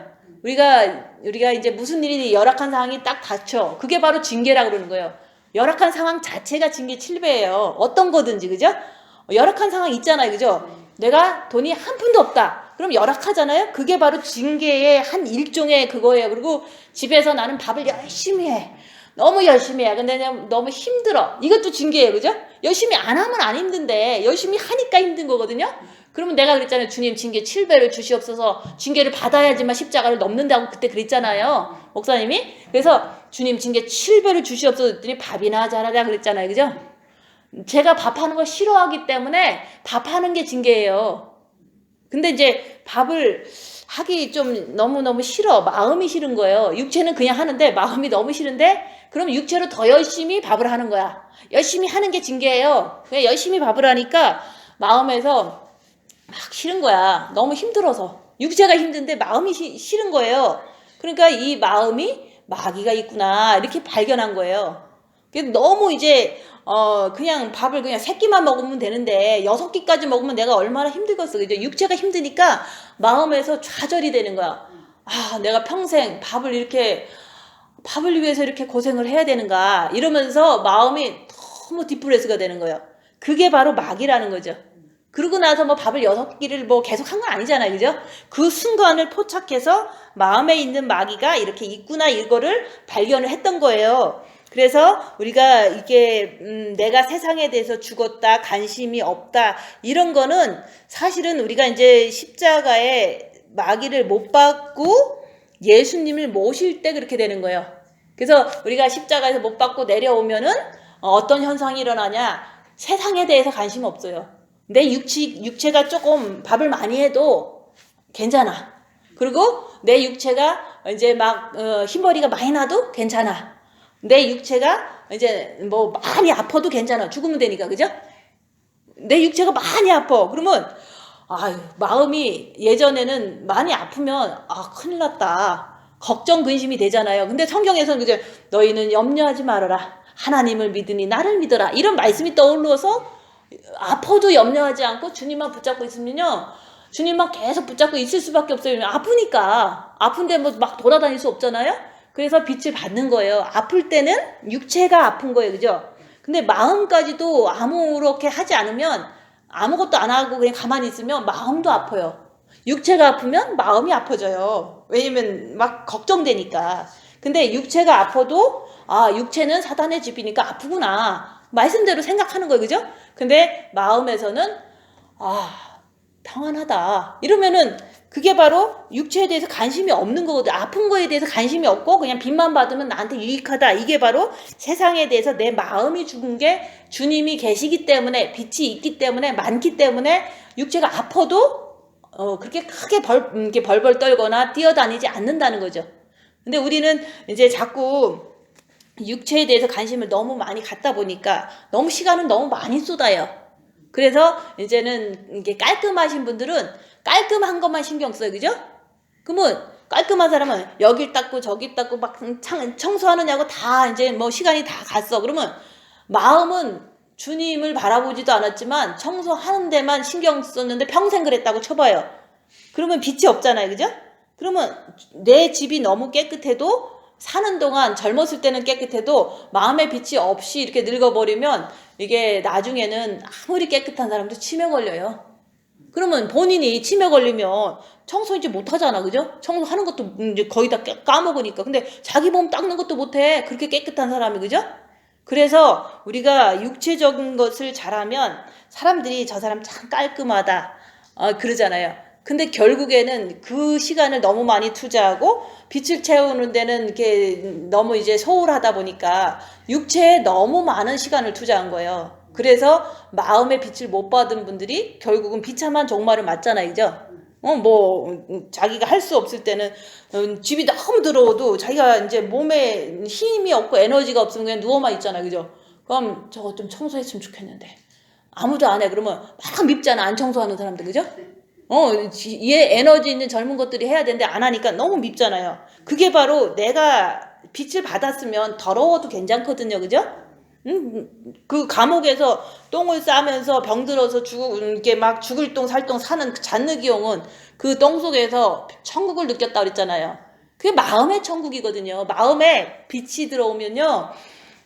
우리가 이제 무슨 일이 열악한 상황이 딱 닥쳐. 그게 바로 징계라고 그러는 거예요. 열악한 상황 자체가 징계 7배예요. 어떤 거든지. 그죠? 열악한 상황 있잖아요. 그죠? 내가 돈이 한 푼도 없다. 그럼 열악하잖아요? 그게 바로 징계의 한 일종의 그거예요. 그리고 집에서 나는 밥을 열심히 해. 너무 열심히 해. 근데 너무 힘들어. 이것도 징계예요. 그죠? 열심히 안 하면 안 힘든데 열심히 하니까 힘든 거거든요. 그러면 내가 그랬잖아요. 주님 징계 7배를 주시옵소서. 징계를 받아야지만 십자가를 넘는다고 그때 그랬잖아요. 목사님이. 그래서 주님 징계 7배를 주시옵소서 했더니 밥이나 잘하자 그랬잖아요. 그죠? 제가 밥하는 거 싫어하기 때문에 밥하는 게 징계예요. 근데 이제 밥을 하기 좀 너무너무 싫어. 마음이 싫은 거예요. 육체는 그냥 하는데 마음이 너무 싫은데, 그럼 육체로 더 열심히 밥을 하는 거야. 열심히 하는 게 징계예요. 그냥 열심히 밥을 하니까 마음에서 막 싫은 거야. 너무 힘들어서. 육체가 힘든데 마음이 싫은 거예요. 그러니까 이 마음이 마귀가 있구나 이렇게 발견한 거예요. 너무 이제 그냥 밥을 그냥 3끼만 먹으면 되는데 6끼까지 먹으면 내가 얼마나 힘들겠어. 그죠? 육체가 힘드니까 마음에서 좌절이 되는 거야. 아, 내가 평생 밥을 위해서 이렇게 고생을 해야 되는가 이러면서 마음이 너무 디프레스가 되는 거예요. 그게 바로 마귀라는 거죠. 그러고 나서 밥을 6끼를 계속 한 건 아니잖아요. 그죠? 그 순간을 포착해서 마음에 있는 마귀가 이렇게 있구나, 이거를 발견을 했던 거예요. 그래서 우리가 이게 내가 세상에 대해서 죽었다, 관심이 없다, 이런 거는 사실은 우리가 이제 십자가에 마귀를 못 받고 예수님을 모실 때 그렇게 되는 거예요. 그래서 우리가 십자가에서 못 받고 내려오면은 어떤 현상이 일어나냐? 세상에 대해서 관심 없어요. 내 육체가 조금 밥을 많이 해도 괜찮아. 그리고 내 육체가 이제 흰머리가 많이 나도 괜찮아. 내 육체가 이제 많이 아파도 괜찮아. 죽으면 되니까. 그죠? 내 육체가 많이 아파. 그러면 아유, 마음이 예전에는 많이 아프면 아, 큰일 났다. 걱정 근심이 되잖아요. 근데 성경에서는 그죠? 너희는 염려하지 말아라. 하나님을 믿으니 나를 믿어라. 이런 말씀이 떠올라서 아파도 염려하지 않고 주님만 붙잡고 있으면요. 주님만 계속 붙잡고 있을 수밖에 없어요. 아프니까. 아픈데 뭐 막 돌아다닐 수 없잖아요. 그래서 빛을 받는 거예요. 아플 때는 육체가 아픈 거예요. 그죠? 근데 마음까지도 아무렇게 하지 않으면 아무것도 안 하고 그냥 가만히 있으면 마음도 아파요. 육체가 아프면 마음이 아파져요. 왜냐면 막 걱정되니까. 근데 육체가 아파도 아, 육체는 사단의 집이니까 아프구나. 말씀대로 생각하는 거예요. 그죠? 근데 마음에서는 아, 평안하다. 이러면은 그게 바로 육체에 대해서 관심이 없는 거거든. 아픈 거에 대해서 관심이 없고 그냥 빚만 받으면 나한테 유익하다. 이게 바로 세상에 대해서 내 마음이 죽은 게 주님이 계시기 때문에, 빛이 있기 때문에, 많기 때문에 육체가 아파도 그렇게 크게 이렇게 벌벌 떨거나 뛰어다니지 않는다는 거죠. 근데 우리는 이제 자꾸 육체에 대해서 관심을 너무 많이 갖다 보니까 너무 시간은 너무 많이 쏟아요. 그래서 이제는 이게 깔끔하신 분들은 깔끔한 것만 신경 써요. 그죠? 그러면 깔끔한 사람은 여길 닦고 저길 닦고 막 청소하느냐고 다 이제 뭐 시간이 다 갔어. 그러면 마음은 주님을 바라보지도 않았지만 청소하는 데만 신경 썼는데 평생 그랬다고 쳐봐요. 그러면 빛이 없잖아요. 그죠? 그러면 내 집이 너무 깨끗해도 사는 동안 젊었을 때는 깨끗해도 마음의 빛이 없이 이렇게 늙어버리면 이게 나중에는 아무리 깨끗한 사람도 치매 걸려요. 그러면 본인이 치매 걸리면 청소 이제 못하잖아. 그죠? 청소하는 것도 이제 거의 다 까먹으니까. 근데 자기 몸 닦는 것도 못해. 그렇게 깨끗한 사람이. 그죠? 그래서 우리가 육체적인 것을 잘하면 사람들이 저 사람 참 깔끔하다 그러잖아요. 근데 결국에는 그 시간을 너무 많이 투자하고 빛을 채우는 데는 이렇게 너무 이제 소홀하다 보니까 육체에 너무 많은 시간을 투자한 거예요. 그래서 마음의 빛을 못 받은 분들이 결국은 비참한 종말을 맞잖아요. 그죠? 자기가 할 수 없을 때는 집이 너무 더러워도 자기가 이제 몸에 힘이 없고 에너지가 없으면 그냥 누워만 있잖아요. 그죠? 그럼 저거 좀 청소했으면 좋겠는데 아무도 안 해. 그러면 막 밉잖아. 안 청소하는 사람들. 그죠? 얘 에너지 있는 젊은 것들이 해야 되는데 안 하니까 너무 밉잖아요. 그게 바로 내가 빛을 받았으면 더러워도 괜찮거든요. 그죠? 그 감옥에서 똥을 싸면서 병들어서 이렇게 막 죽을 똥 살똥 사는 그 잔느기용은 그 똥 속에서 천국을 느꼈다 그랬잖아요. 그게 마음의 천국이거든요. 마음에 빛이 들어오면요.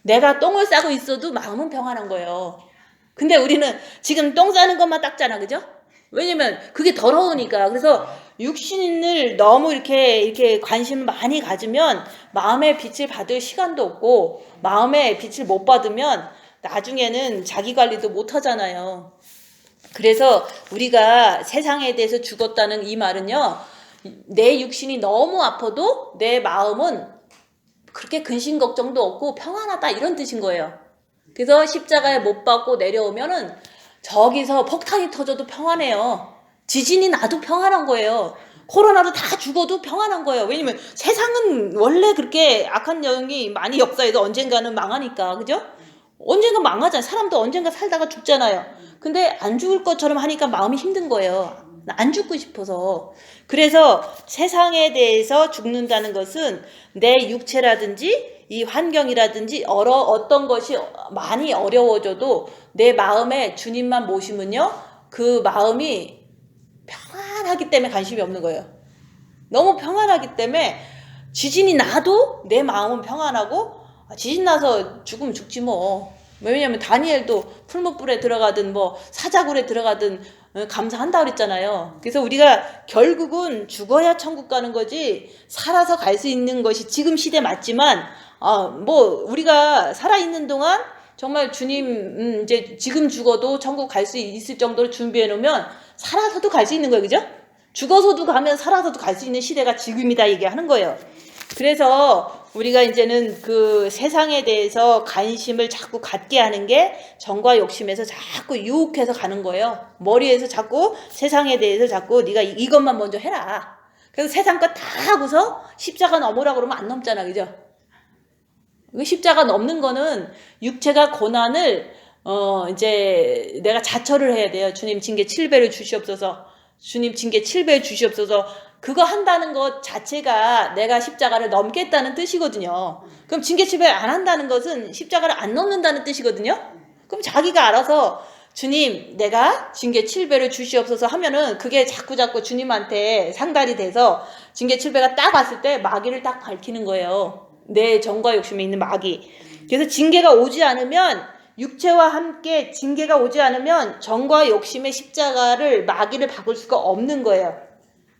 내가 똥을 싸고 있어도 마음은 평안한 거예요. 근데 우리는 지금 똥 싸는 것만 닦잖아. 그죠? 왜냐면 그게 더러우니까. 그래서 육신을 너무 이렇게 관심을 많이 가지면 마음의 빛을 받을 시간도 없고 마음의 빛을 못 받으면 나중에는 자기 관리도 못 하잖아요. 그래서 우리가 세상에 대해서 죽었다는 이 말은요. 내 육신이 너무 아파도 내 마음은 그렇게 근심 걱정도 없고 평안하다 이런 뜻인 거예요. 그래서 십자가에 못 박고 내려오면은 저기서 폭탄이 터져도 평안해요. 지진이 나도 평안한 거예요. 코로나로 다 죽어도 평안한 거예요. 왜냐면 세상은 원래 그렇게 악한 영이 많이 역사해도 언젠가는 망하니까. 그죠? 언젠가 망하잖아요. 사람도 언젠가 살다가 죽잖아요. 근데 안 죽을 것처럼 하니까 마음이 힘든 거예요. 안 죽고 싶어서. 그래서 세상에 대해서 죽는다는 것은 내 육체라든지 이 환경이라든지 어떤 것이 많이 어려워져도 내 마음에 주님만 모시면요. 그 마음이 평안하기 때문에 관심이 없는 거예요. 너무 평안하기 때문에 지진이 나도 내 마음은 평안하고 지진 나서 죽으면 죽지 뭐. 왜냐면 다니엘도 풀무불에 들어가든 뭐 사자굴에 들어가든 감사한다 그랬잖아요. 그래서 우리가 결국은 죽어야 천국 가는 거지 살아서 갈 수 있는 것이 지금 시대 맞지만 우리가 살아있는 동안 정말 주님 이제 지금 죽어도 천국 갈 수 있을 정도로 준비해 놓으면 살아서도 갈 수 있는 거예요. 그죠? 죽어서도 가면 살아서도 갈 수 있는 시대가 지금이다 얘기하는 거예요. 그래서 우리가 이제는 그 세상에 대해서 관심을 자꾸 갖게 하는 게 정과 욕심에서 자꾸 유혹해서 가는 거예요. 머리에서 자꾸 세상에 대해서 자꾸 네가 이것만 먼저 해라. 그래서 세상 거 다 하고서 십자가 넘으라 그러면 안 넘잖아. 그죠? 십자가 넘는 거는 육체가 고난을 이제 내가 자처를 해야 돼요. 주님 징계 7배를 주시옵소서. 주님 징계 7배 주시옵소서. 그거 한다는 것 자체가 내가 십자가를 넘겠다는 뜻이거든요. 그럼 징계 7배 안 한다는 것은 십자가를 안 넘는다는 뜻이거든요. 그럼 자기가 알아서 주님 내가 징계 7배를 주시옵소서 하면은 그게 자꾸 주님한테 상달이 돼서 징계 7배가 딱 왔을 때 마귀를 딱 밝히는 거예요. 내 정과 욕심에 있는 마귀. 그래서 징계가 오지 않으면, 육체와 함께 징계가 오지 않으면 정과 욕심의 십자가를, 마귀를 바꿀 수가 없는 거예요.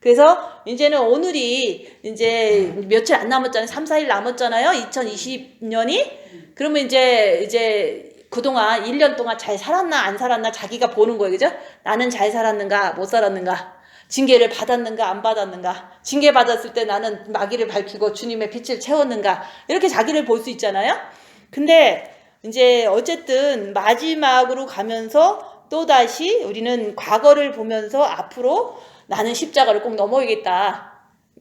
그래서 이제는 오늘이 이제 며칠 안 남았잖아요. 3, 4일 남았잖아요. 2020년이. 그러면 이제 그동안 1년 동안 잘 살았나 안 살았나 자기가 보는 거예요. 그죠? 나는 잘 살았는가 못 살았는가, 징계를 받았는가 안 받았는가, 징계 받았을 때 나는 마귀를 밝히고 주님의 빛을 채웠는가, 이렇게 자기를 볼 수 있잖아요. 근데 이제 어쨌든 마지막으로 가면서 또다시 우리는 과거를 보면서 앞으로 나는 십자가를 꼭 넘어야겠다.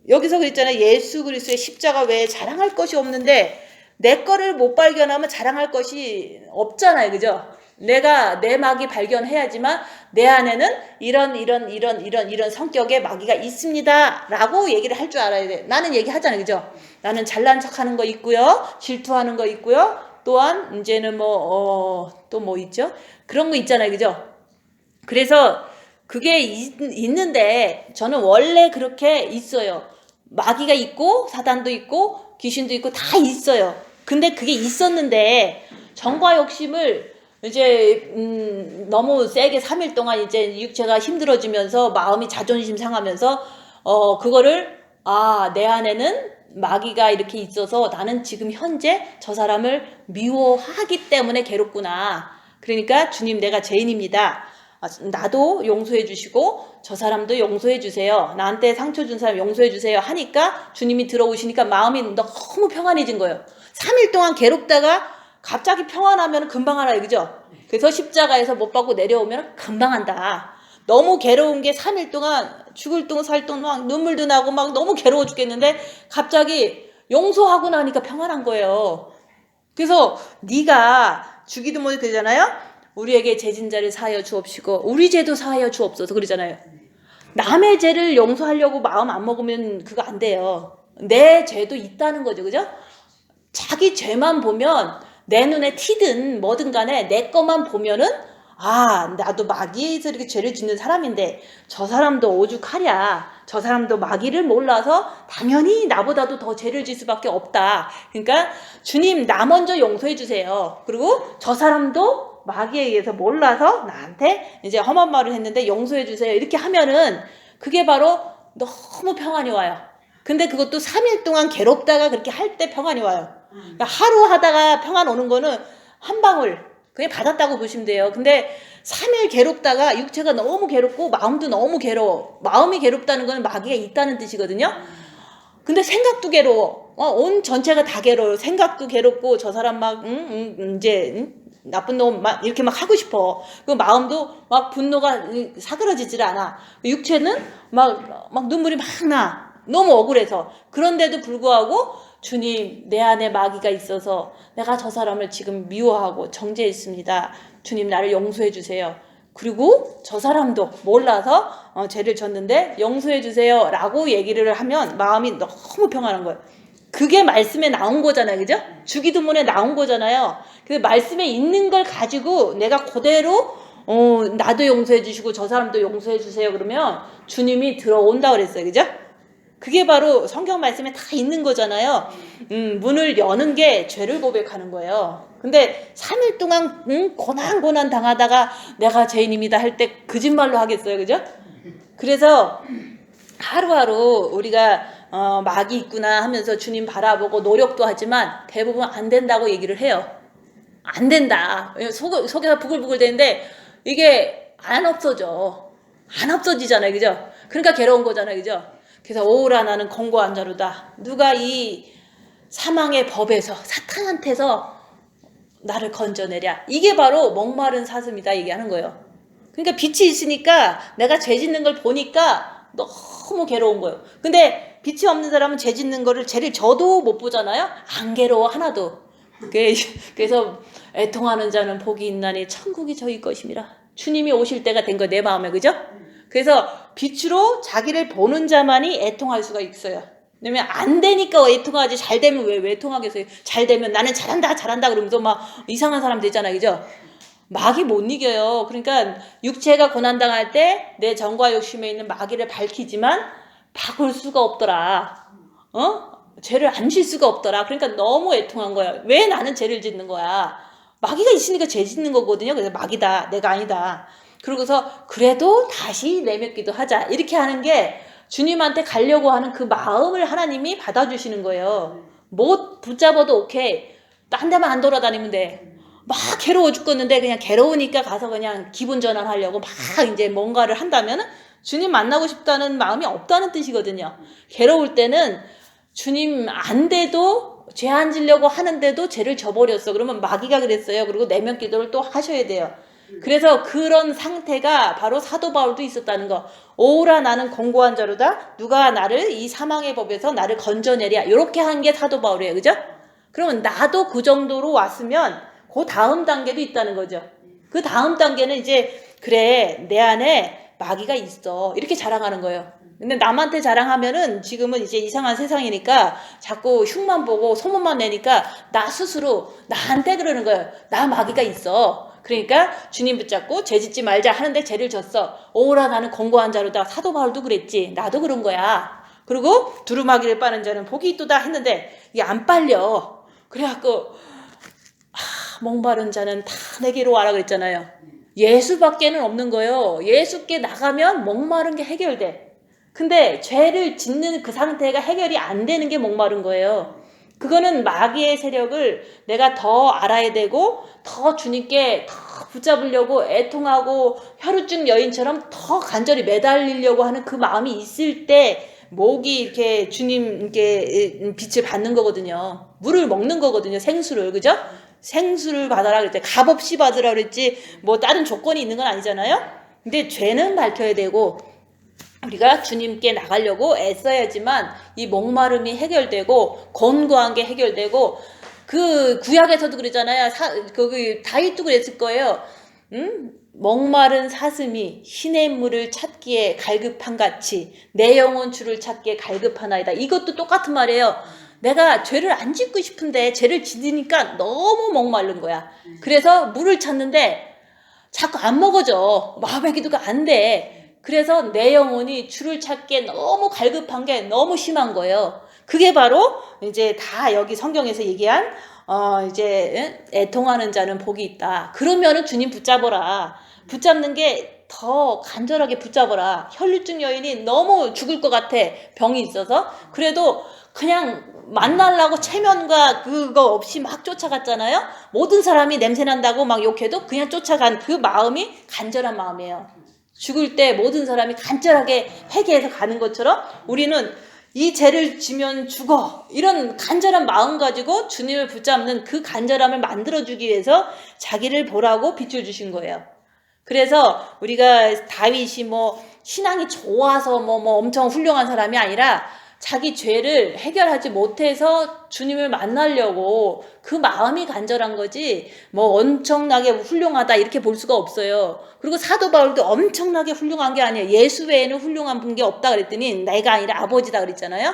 여기서 그랬잖아요. 예수 그리스도의 십자가 외에 자랑할 것이 없는데, 내 거를 못 발견하면 자랑할 것이 없잖아요. 그죠? 내가 내 마귀 발견해야지만 내 안에는 이런 성격의 마귀가 있습니다 라고 얘기를 할 줄 알아야 돼. 나는 얘기하잖아요. 그죠? 나는 잘난 척하는 거 있고요, 질투하는 거 있고요, 또한 이제는 또 뭐 있죠? 그런 거 있잖아요. 그죠? 그래서 그게 있는데 저는 원래 그렇게 있어요. 마귀가 있고 사단도 있고 귀신도 있고 다 있어요. 근데 그게 있었는데 정과 욕심을 이제 너무 세게 3일 동안 이제 육체가 힘들어지면서 마음이 자존심 상하면서 그거를 내 안에는 마귀가 이렇게 있어서 나는 지금 현재 저 사람을 미워하기 때문에 괴롭구나. 그러니까 주님 내가 죄인입니다. 나도 용서해 주시고 저 사람도 용서해 주세요. 나한테 상처 준 사람 용서해 주세요 하니까 주님이 들어오시니까 마음이 너무 평안해진 거예요. 3일 동안 괴롭다가 갑자기 평안하면 금방 알아요. 그죠? 그래서 십자가에서 못 받고 내려오면 금방 한다. 너무 괴로운 게 3일 동안 죽을 둥 살 둥 막 눈물도 나고 막 너무 괴로워 죽겠는데 갑자기 용서하고 나니까 평안한 거예요. 그래서 네가 주기도 못해 그러잖아요. 우리에게 죄진자를 사하여 주옵시고 우리 죄도 사하여 주옵소서 그러잖아요. 남의 죄를 용서하려고 마음 안 먹으면 그거 안 돼요. 내 죄도 있다는 거죠. 그죠? 자기 죄만 보면 내 눈에 티든 뭐든 간에 내 것만 보면은 나도 마귀에서 이렇게 죄를 짓는 사람인데 저 사람도 오죽하랴. 저 사람도 마귀를 몰라서 당연히 나보다도 더 죄를 질 수밖에 없다. 그러니까 주님 나 먼저 용서해 주세요. 그리고 저 사람도 마귀에 의해서 몰라서 나한테 이제 험한 말을 했는데 용서해 주세요. 이렇게 하면은 그게 바로 너무 평안이 와요. 근데 그것도 3일 동안 괴롭다가 그렇게 할 때 평안이 와요. 그러니까 하루 하다가 평안 오는 거는 한 방울 그냥 받았다고 보시면 돼요. 근데 3일 괴롭다가 육체가 너무 괴롭고 마음도 너무 괴로워. 마음이 괴롭다는 건 마귀가 있다는 뜻이거든요. 근데 생각도 괴로워. 온 전체가 다 괴로워요. 생각도 괴롭고 저 사람 막 나쁜 놈 막 이렇게 막 하고 싶어. 그 마음도 막 분노가 사그러지질 않아. 육체는 막 눈물이 막 나. 너무 억울해서. 그런데도 불구하고 주님 내 안에 마귀가 있어서 내가 저 사람을 지금 미워하고 정죄했습니다. 주님 나를 용서해 주세요. 그리고 저 사람도 몰라서 죄를 졌는데 용서해 주세요 라고 얘기를 하면 마음이 너무 평안한 거예요. 그게 말씀에 나온 거잖아요. 그죠? 주기도문에 나온 거잖아요. 그 말씀에 있는 걸 가지고 내가 그대로 나도 용서해 주시고 저 사람도 용서해 주세요 그러면 주님이 들어온다 그랬어요. 그죠? 그게 바로 성경 말씀에 다 있는 거잖아요. 문을 여는 게 죄를 고백하는 거예요. 근데 3일 동안 고난 당하다가 내가 죄인입니다 할 때 거짓말로 하겠어요. 그죠? 그래서 하루하루 우리가 마귀 있구나 하면서 주님 바라보고 노력도 하지만 대부분 안 된다고 얘기를 해요. 안 된다. 속에서 부글부글 되는데 이게 안 없어져. 안 없어지잖아요. 그죠? 그러니까 괴로운 거잖아요. 그죠? 그래서 오라 나는 공고한 자로다. 누가 이 사망의 법에서 사탄한테서 나를 건져내랴. 이게 바로 목마른 사슴이다 얘기하는 거예요. 그러니까 빛이 있으니까 내가 죄 짓는 걸 보니까 너무 괴로운 거예요. 근데 빛이 없는 사람은 죄 짓는 거를 죄를 져도 못 보잖아요. 안 괴로워 하나도. 그래서 애통하는 자는 복이 있나니 천국이 저희 것임이라. 주님이 오실 때가 된 거예요, 내 마음에. 그죠? 그래서 빛으로 자기를 보는 자만이 애통할 수가 있어요. 왜냐면 안 되니까 애통하지. 잘 되면 왜 애통하겠어요? 잘 되면 나는 잘한다 그러면서 막 이상한 사람 되잖아요. 그죠? 마귀 못 이겨요. 그러니까 육체가 고난당할 때 내 정과 욕심에 있는 마귀를 밝히지만 바꿀 수가 없더라. 죄를 안 질 수가 없더라. 그러니까 너무 애통한 거야. 왜 나는 죄를 짓는 거야? 마귀가 있으니까 죄 짓는 거거든요. 그래서 마귀다, 내가 아니다. 그러고서 그래도 다시 내뱉기도 하자. 이렇게 하는 게 주님한테 가려고 하는 그 마음을 하나님이 받아주시는 거예요. 못 붙잡아도 오케이. 딴 데만 안 돌아다니면 돼. 막 괴로워 죽겠는데 그냥 괴로우니까 가서 그냥 기분 전환하려고 막 이제 뭔가를 한다면 주님 만나고 싶다는 마음이 없다는 뜻이거든요. 괴로울 때는 주님 안 돼도 죄 안 지려고 하는데도 죄를 져버렸어. 그러면 마귀가 그랬어요. 그리고 내면 기도를 또 하셔야 돼요. 그래서 그런 상태가 바로 사도 바울도 있었다는 거. 오라 나는 공고한 자로다. 누가 나를 이 사망의 법에서 나를 건져내랴. 이렇게 한 게 사도 바울이에요. 그죠? 그러면 나도 그 정도로 왔으면 그 다음 단계도 있다는 거죠. 그 다음 단계는 이제 그래 내 안에 마귀가 있어. 이렇게 자랑하는 거예요. 근데 남한테 자랑하면은 지금은 이제 이상한 세상이니까 자꾸 흉만 보고 소문만 내니까 나 스스로 나한테 그러는 거예요. 나 마귀가 있어. 그러니까 주님 붙잡고 죄 짓지 말자 하는데 죄를 졌어. 오라 나는 공고한 자로다. 사도 바울도 그랬지. 나도 그런 거야. 그리고 두루마기를 빠는 자는 복이 있도다 했는데 이게 안 빨려. 그래갖고 목마른 자는 다 내게로 와라 그랬잖아요. 예수밖에는 없는 거예요. 예수께 나가면 목마른 게 해결돼. 근데 죄를 짓는 그 상태가 해결이 안 되는 게 목마른 거예요. 그거는 마귀의 세력을 내가 더 알아야 되고 더 주님께 더 붙잡으려고 애통하고 혈우증 여인처럼 더 간절히 매달리려고 하는 그 마음이 있을 때 목이 이렇게 주님께 빛을 받는 거거든요. 물을 먹는 거거든요. 생수를. 그죠? 생수를 받아라 그랬지. 값없이 받으라 그랬지. 뭐 다른 조건이 있는 건 아니잖아요. 근데 죄는 밝혀야 되고 우리가 주님께 나가려고 애써야지만 이 목마름이 해결되고 곤고한 게 해결되고 그 구약에서도 그러잖아요. 거기 다윗도 그랬을 거예요. 목마른 사슴이 시냇물을 찾기에 갈급한 같이 내 영혼 주를 찾기에 갈급하나이다. 이것도 똑같은 말이에요. 내가 죄를 안 짓고 싶은데 죄를 짓으니까 너무 목마른 거야. 그래서 물을 찾는데 자꾸 안 먹어져. 마음의 기도가 안 돼. 그래서 내 영혼이 주를 찾기에 너무 갈급한 게 너무 심한 거예요. 그게 바로 이제 다 여기 성경에서 얘기한 이제 애통하는 자는 복이 있다. 그러면은 주님 붙잡아라. 붙잡는 게 더 간절하게 붙잡아라. 혈루증 여인이 너무 죽을 것 같아. 병이 있어서. 그래도 그냥 만나려고 체면과 그거 없이 막 쫓아갔잖아요. 모든 사람이 냄새난다고 막 욕해도 그냥 쫓아간 그 마음이 간절한 마음이에요. 죽을 때 모든 사람이 간절하게 회개해서 가는 것처럼 우리는 이 죄를 지면 죽어. 이런 간절한 마음 가지고 주님을 붙잡는 그 간절함을 만들어주기 위해서 자기를 보라고 빛을 주신 거예요. 그래서 우리가 다윗이 뭐 신앙이 좋아서 뭐 엄청 훌륭한 사람이 아니라 자기 죄를 해결하지 못해서 주님을 만나려고 그 마음이 간절한 거지 뭐 엄청나게 훌륭하다 이렇게 볼 수가 없어요. 그리고 사도 바울도 엄청나게 훌륭한 게 아니에요. 예수 외에는 훌륭한 게 없다 그랬더니 내가 아니라 아버지다 그랬잖아요.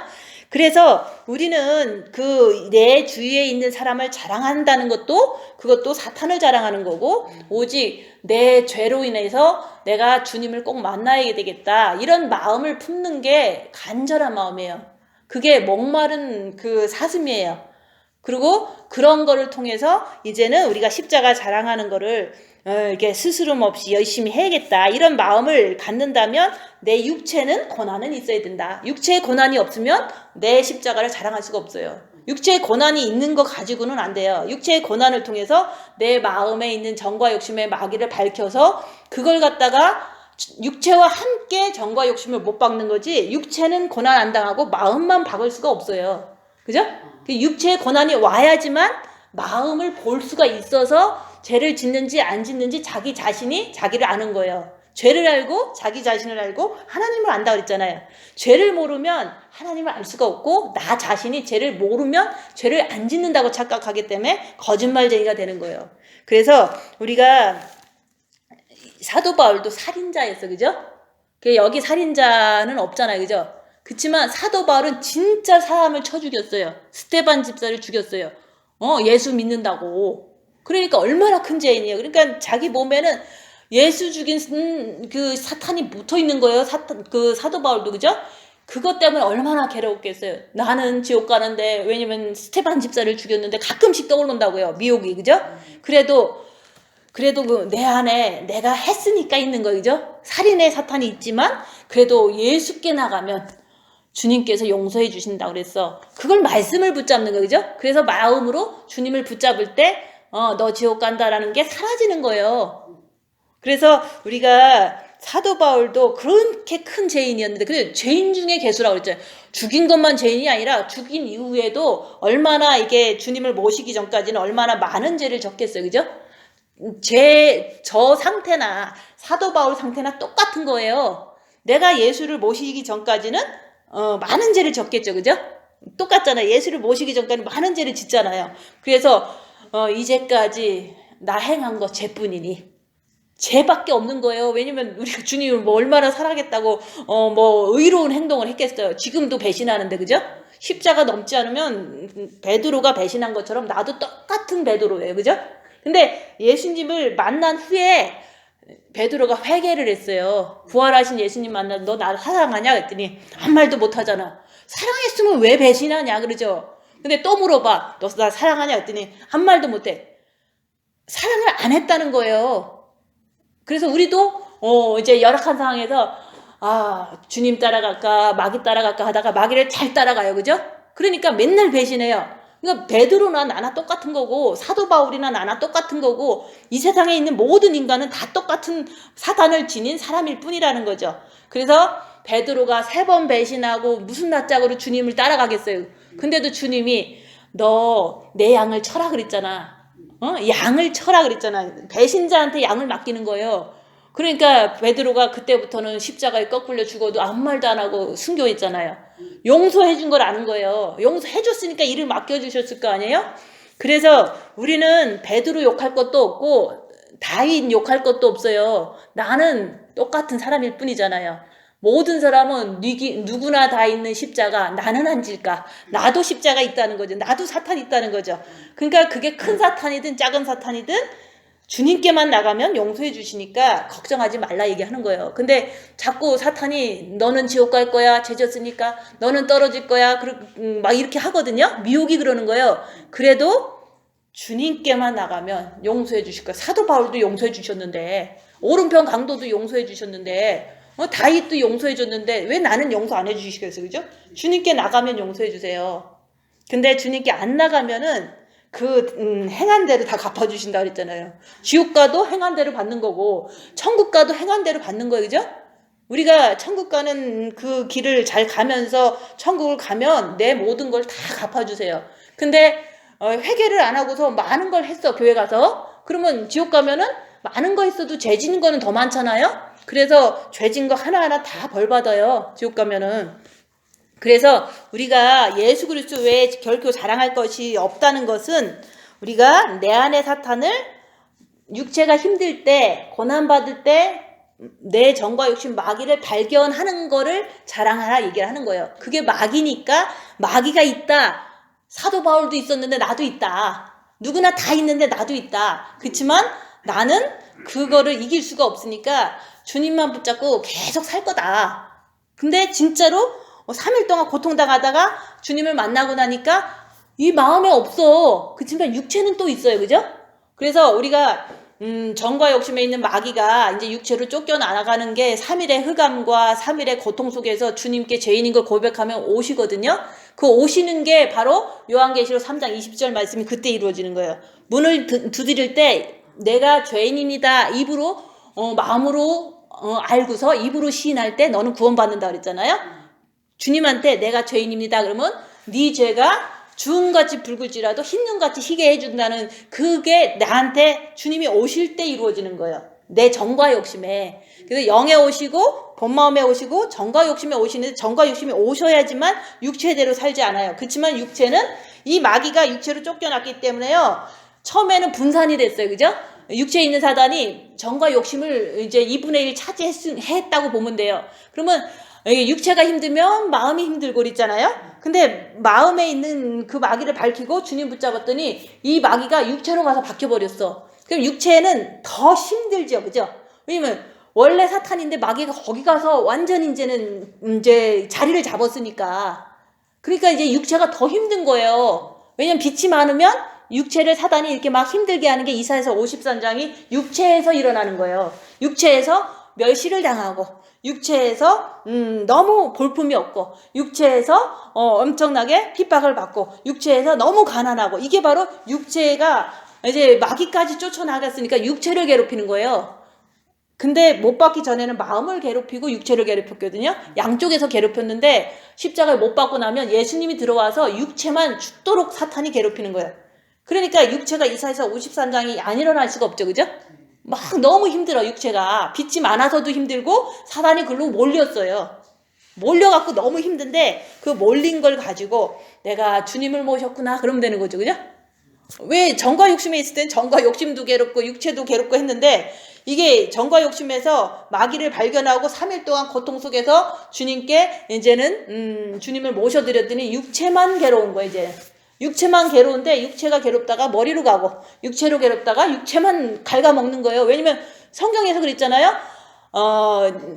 그래서 우리는 그 내 주위에 있는 사람을 자랑한다는 것도 그것도 사탄을 자랑하는 거고 오직 내 죄로 인해서 내가 주님을 꼭 만나야 되겠다 이런 마음을 품는 게 간절한 마음이에요. 그게 목마른 그 사슴이에요. 그리고 그런 거를 통해서 이제는 우리가 십자가 자랑하는 거를 이렇게 스스럼 없이 열심히 해야겠다 이런 마음을 갖는다면 내 육체는 고난은 있어야 된다. 육체의 고난이 없으면 내 십자가를 자랑할 수가 없어요. 육체의 고난이 있는 거 가지고는 안 돼요. 육체의 고난을 통해서 내 마음에 있는 정과 욕심의 마귀를 밝혀서 그걸 갖다가 육체와 함께 정과 욕심을 못 박는 거지 육체는 고난 안 당하고 마음만 박을 수가 없어요. 그죠? 육체의 고난이 와야지만 마음을 볼 수가 있어서 죄를 짓는지 안 짓는지 자기 자신이 자기를 아는 거예요. 죄를 알고 자기 자신을 알고 하나님을 안다 그랬잖아요. 죄를 모르면 하나님을 알 수가 없고 나 자신이 죄를 모르면 죄를 안 짓는다고 착각하기 때문에 거짓말쟁이가 되는 거예요. 그래서 우리가 사도 바울도 살인자였어, 그죠? 여기 살인자는 없잖아요, 그죠? 그치만 사도 바울은 진짜 사람을 쳐 죽였어요. 스데반 집사를 죽였어요. 예수 믿는다고. 그러니까 얼마나 큰 죄인이에요. 그러니까 자기 몸에는 예수 죽인 그 사탄이 붙어 있는 거예요. 사도 바울도, 그죠? 그것 때문에 얼마나 괴로웠겠어요. 나는 지옥 가는데, 왜냐면 스데반 집사를 죽였는데 가끔씩 떠오른다고요. 미혹이, 그죠? 그래도 내 안에 내가 했으니까 있는 거죠. 살인의 사탄이 있지만 그래도 예수께 나가면 주님께서 용서해 주신다고 그랬어. 그걸 말씀을 붙잡는 거죠. 그래서 마음으로 주님을 붙잡을 때 너 지옥 간다라는 게 사라지는 거예요. 그래서 우리가 사도 바울도 그렇게 큰 죄인이었는데, 그래 죄인 중에 괴수라고 그랬잖아요. 죽인 것만 죄인이 아니라 죽인 이후에도 얼마나 이게 주님을 모시기 전까지는 얼마나 많은 죄를 졌겠어요, 그죠? 저 상태나 사도 바울 상태나 똑같은 거예요. 내가 예수를 모시기 전까지는 많은 죄를 졌겠죠, 그죠? 똑같잖아요. 예수를 모시기 전까지는 많은 죄를 짓잖아요. 그래서 이제까지 나 행한 거 죄뿐이니 죄밖에 없는 거예요. 왜냐면 우리가 주님을 뭐 얼마나 사랑했다고 뭐 의로운 행동을 했겠어요. 지금도 배신하는데, 그죠? 십자가 넘지 않으면 베드로가 배신한 것처럼 나도 똑같은 베드로예요, 그죠? 근데 예수님을 만난 후에 베드로가 회개를 했어요. 부활하신 예수님 만나서 너 나를 사랑하냐 그랬더니 한 말도 못 하잖아. 사랑했으면 왜 배신하냐 그러죠. 근데 또 물어봐. 너 나 사랑하냐 그랬더니 한 말도 못 해. 사랑을 안 했다는 거예요. 그래서 우리도 이제 열악한 상황에서 주님 따라갈까 마귀 따라갈까 하다가 마귀를 잘 따라가요. 그죠? 그러니까 맨날 배신해요. 그러니까 베드로나 나나 똑같은 거고 사도 바울이나 나나 똑같은 거고 이 세상에 있는 모든 인간은 다 똑같은 사단을 지닌 사람일 뿐이라는 거죠. 그래서 베드로가 3번 배신하고 무슨 낯짝으로 주님을 따라가겠어요. 근데도 주님이 너 내 양을 쳐라 그랬잖아. 양을 쳐라 그랬잖아. 배신자한테 양을 맡기는 거예요. 그러니까 베드로가 그때부터는 십자가에 거꾸려 죽어도 아무 말도 안 하고 순교했잖아요. 용서해 준 걸 아는 거예요. 용서해 줬으니까 일을 맡겨주셨을 거 아니에요? 그래서 우리는 베드로 욕할 것도 없고 다윗 욕할 것도 없어요. 나는 똑같은 사람일 뿐이잖아요. 모든 사람은 누구나 다 있는 십자가 나는 안 질까? 나도 십자가 있다는 거죠. 나도 사탄 있다는 거죠. 그러니까 그게 큰 사탄이든 작은 사탄이든 주님께만 나가면 용서해 주시니까 걱정하지 말라 얘기하는 거예요. 근데 자꾸 사탄이 너는 지옥 갈 거야, 죄 졌으니까 너는 떨어질 거야, 막 이렇게 하거든요. 미혹이 그러는 거예요. 그래도 주님께만 나가면 용서해 주실 거예요. 사도 바울도 용서해 주셨는데, 오른편 강도도 용서해 주셨는데, 다윗도 용서해 줬는데 왜 나는 용서 안 해 주시겠어요? 그죠? 주님께 나가면 용서해 주세요. 근데 주님께 안 나가면은 행한 대로 다 갚아주신다 그랬잖아요. 지옥 가도 행한 대로 받는 거고 천국 가도 행한 대로 받는 거예요. 그죠? 우리가 천국 가는 그 길을 잘 가면서 천국을 가면 내 모든 걸 다 갚아주세요. 근데 회개를 안 하고서 많은 걸 했어. 교회 가서. 그러면 지옥 가면은 많은 거 했어도 죄 짓는 거는 더 많잖아요. 그래서 죄 짓는 거 하나하나 다 벌 받아요. 지옥 가면은. 그래서 우리가 예수 그리스도 외에 결코 자랑할 것이 없다는 것은 우리가 내 안의 사탄을 육체가 힘들 때, 고난받을 때 내 정과 욕심 마귀를 발견하는 거를 자랑하라 얘기를 하는 거예요. 그게 마귀니까 마귀가 있다. 사도 바울도 있었는데 나도 있다. 누구나 다 있는데 나도 있다. 그렇지만 나는 그거를 이길 수가 없으니까 주님만 붙잡고 계속 살 거다. 근데 진짜로 3일 동안 고통당하다가 주님을 만나고 나니까 이 마음에 없어. 그치만 육체는 또 있어요. 그죠? 그래서 우리가 정과 욕심에 있는 마귀가 이제 육체로 쫓겨나가는 게 3일의 흑암과 3일의 고통 속에서 주님께 죄인인 걸 고백하면 오시거든요. 그 오시는 게 바로 요한계시록 3장 20절 말씀이 그때 이루어지는 거예요. 문을 두드릴 때 내가 죄인입니다. 입으로 마음으로 알고서 입으로 시인할 때 너는 구원받는다 그랬잖아요. 주님한테 내가 죄인입니다. 그러면 네 죄가 주음같이 붉을지라도 흰눈같이 희게 해준다는 그게 나한테 주님이 오실 때 이루어지는 거예요. 내 정과 욕심에. 그래서 영에 오시고 본마음에 오시고 정과 욕심에 오시는데 정과 욕심이 오셔야지만 육체대로 살지 않아요. 그렇지만 육체는 이 마귀가 육체로 쫓겨났기 때문에요. 처음에는 분산이 됐어요. 그죠? 육체에 있는 사단이 정과 욕심을 이제 2분의 1 차지했다고 보면 돼요. 그러면 육체가 힘들면 마음이 힘들고 그랬잖아요. 근데 마음에 있는 그 마귀를 밝히고 주님 붙잡았더니 이 마귀가 육체로 가서 박혀버렸어. 그럼 육체는 더 힘들죠. 그죠? 왜냐면 원래 사탄인데 마귀가 거기 가서 완전히 이제 자리를 잡았으니까. 그러니까 이제 육체가 더 힘든 거예요. 왜냐면 빛이 많으면 육체를 사단이 이렇게 막 힘들게 하는 게 이사야서 53장이 육체에서 일어나는 거예요. 육체에서 멸시를 당하고 육체에서 너무 볼품이 없고 육체에서 엄청나게 핍박을 받고 육체에서 너무 가난하고 이게 바로 육체가 이제 마귀까지 쫓아나갔으니까 육체를 괴롭히는 거예요. 근데 못 받기 전에는 마음을 괴롭히고 육체를 괴롭혔거든요. 양쪽에서 괴롭혔는데 십자가에 못 받고 나면 예수님이 들어와서 육체만 죽도록 사탄이 괴롭히는 거예요. 그러니까 육체가 이사야서 53장이 안 일어날 수가 없죠. 그죠? 막 너무 힘들어 육체가. 빛이 많아서도 힘들고 사단이 글로 몰렸어요. 몰려갖고 너무 힘든데 그 몰린 걸 가지고 내가 주님을 모셨구나 그러면 되는 거죠. 그죠? 왜 정과 욕심에 있을 땐 정과 욕심도 괴롭고 육체도 괴롭고 했는데 이게 정과 욕심에서 마귀를 발견하고 3일 동안 고통 속에서 주님께 이제는 주님을 모셔드렸더니 육체만 괴로운 거예요. 이제 육체만 괴로운데 육체가 괴롭다가 머리로 가고 육체로 괴롭다가 육체만 갉아먹는 거예요. 왜냐면 성경에서 그랬잖아요.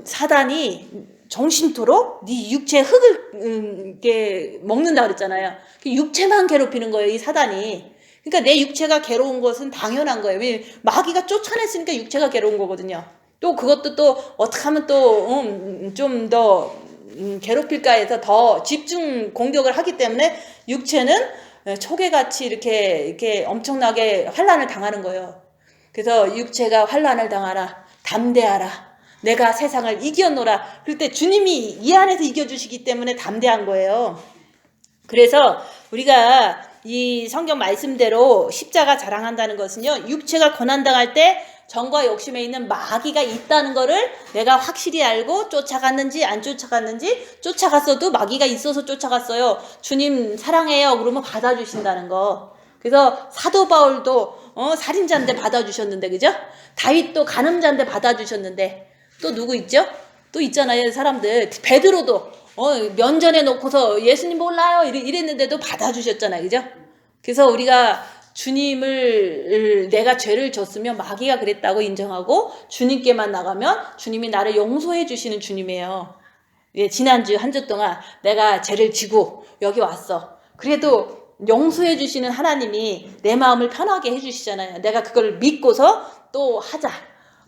사단이 정신토록 네 육체 흙을 이렇게 먹는다 그랬잖아요. 육체만 괴롭히는 거예요. 이 사단이. 그러니까 내 육체가 괴로운 것은 당연한 거예요. 왜냐면 마귀가 쫓아냈으니까 육체가 괴로운 거거든요. 또 그것도 또 어떻게 하면 또 좀 더 괴롭힐까 해서 더 집중 공격을 하기 때문에 육체는 초계같이 이렇게 엄청나게 환난을 당하는 거예요. 그래서 육체가 환난을 당하라. 담대하라. 내가 세상을 이겨노라. 그럴 때 주님이 이 안에서 이겨주시기 때문에 담대한 거예요. 그래서 우리가 이 성경 말씀대로 십자가 자랑한다는 것은요. 육체가 고난당할 때 정과 욕심에 있는 마귀가 있다는 거를 내가 확실히 알고 쫓아갔는지 안 쫓아갔는지 쫓아갔어도 마귀가 있어서 쫓아갔어요. 주님 사랑해요. 그러면 받아주신다는 거. 그래서 사도 바울도 살인자인데 받아주셨는데 그죠? 다윗도 간음자인데 받아주셨는데 또 누구 있죠? 또 있잖아요. 사람들. 베드로도 면전에 놓고서 예수님 몰라요 이랬는데도 받아주셨잖아요. 그죠? 그래서 우리가 주님을 내가 죄를 졌으면 마귀가 그랬다고 인정하고 주님께만 나가면 주님이 나를 용서해 주시는 주님이에요. 예, 지난주 한 주 동안 내가 죄를 지고 여기 왔어. 그래도 용서해 주시는 하나님이 내 마음을 편하게 해 주시잖아요. 내가 그걸 믿고서 또 하자.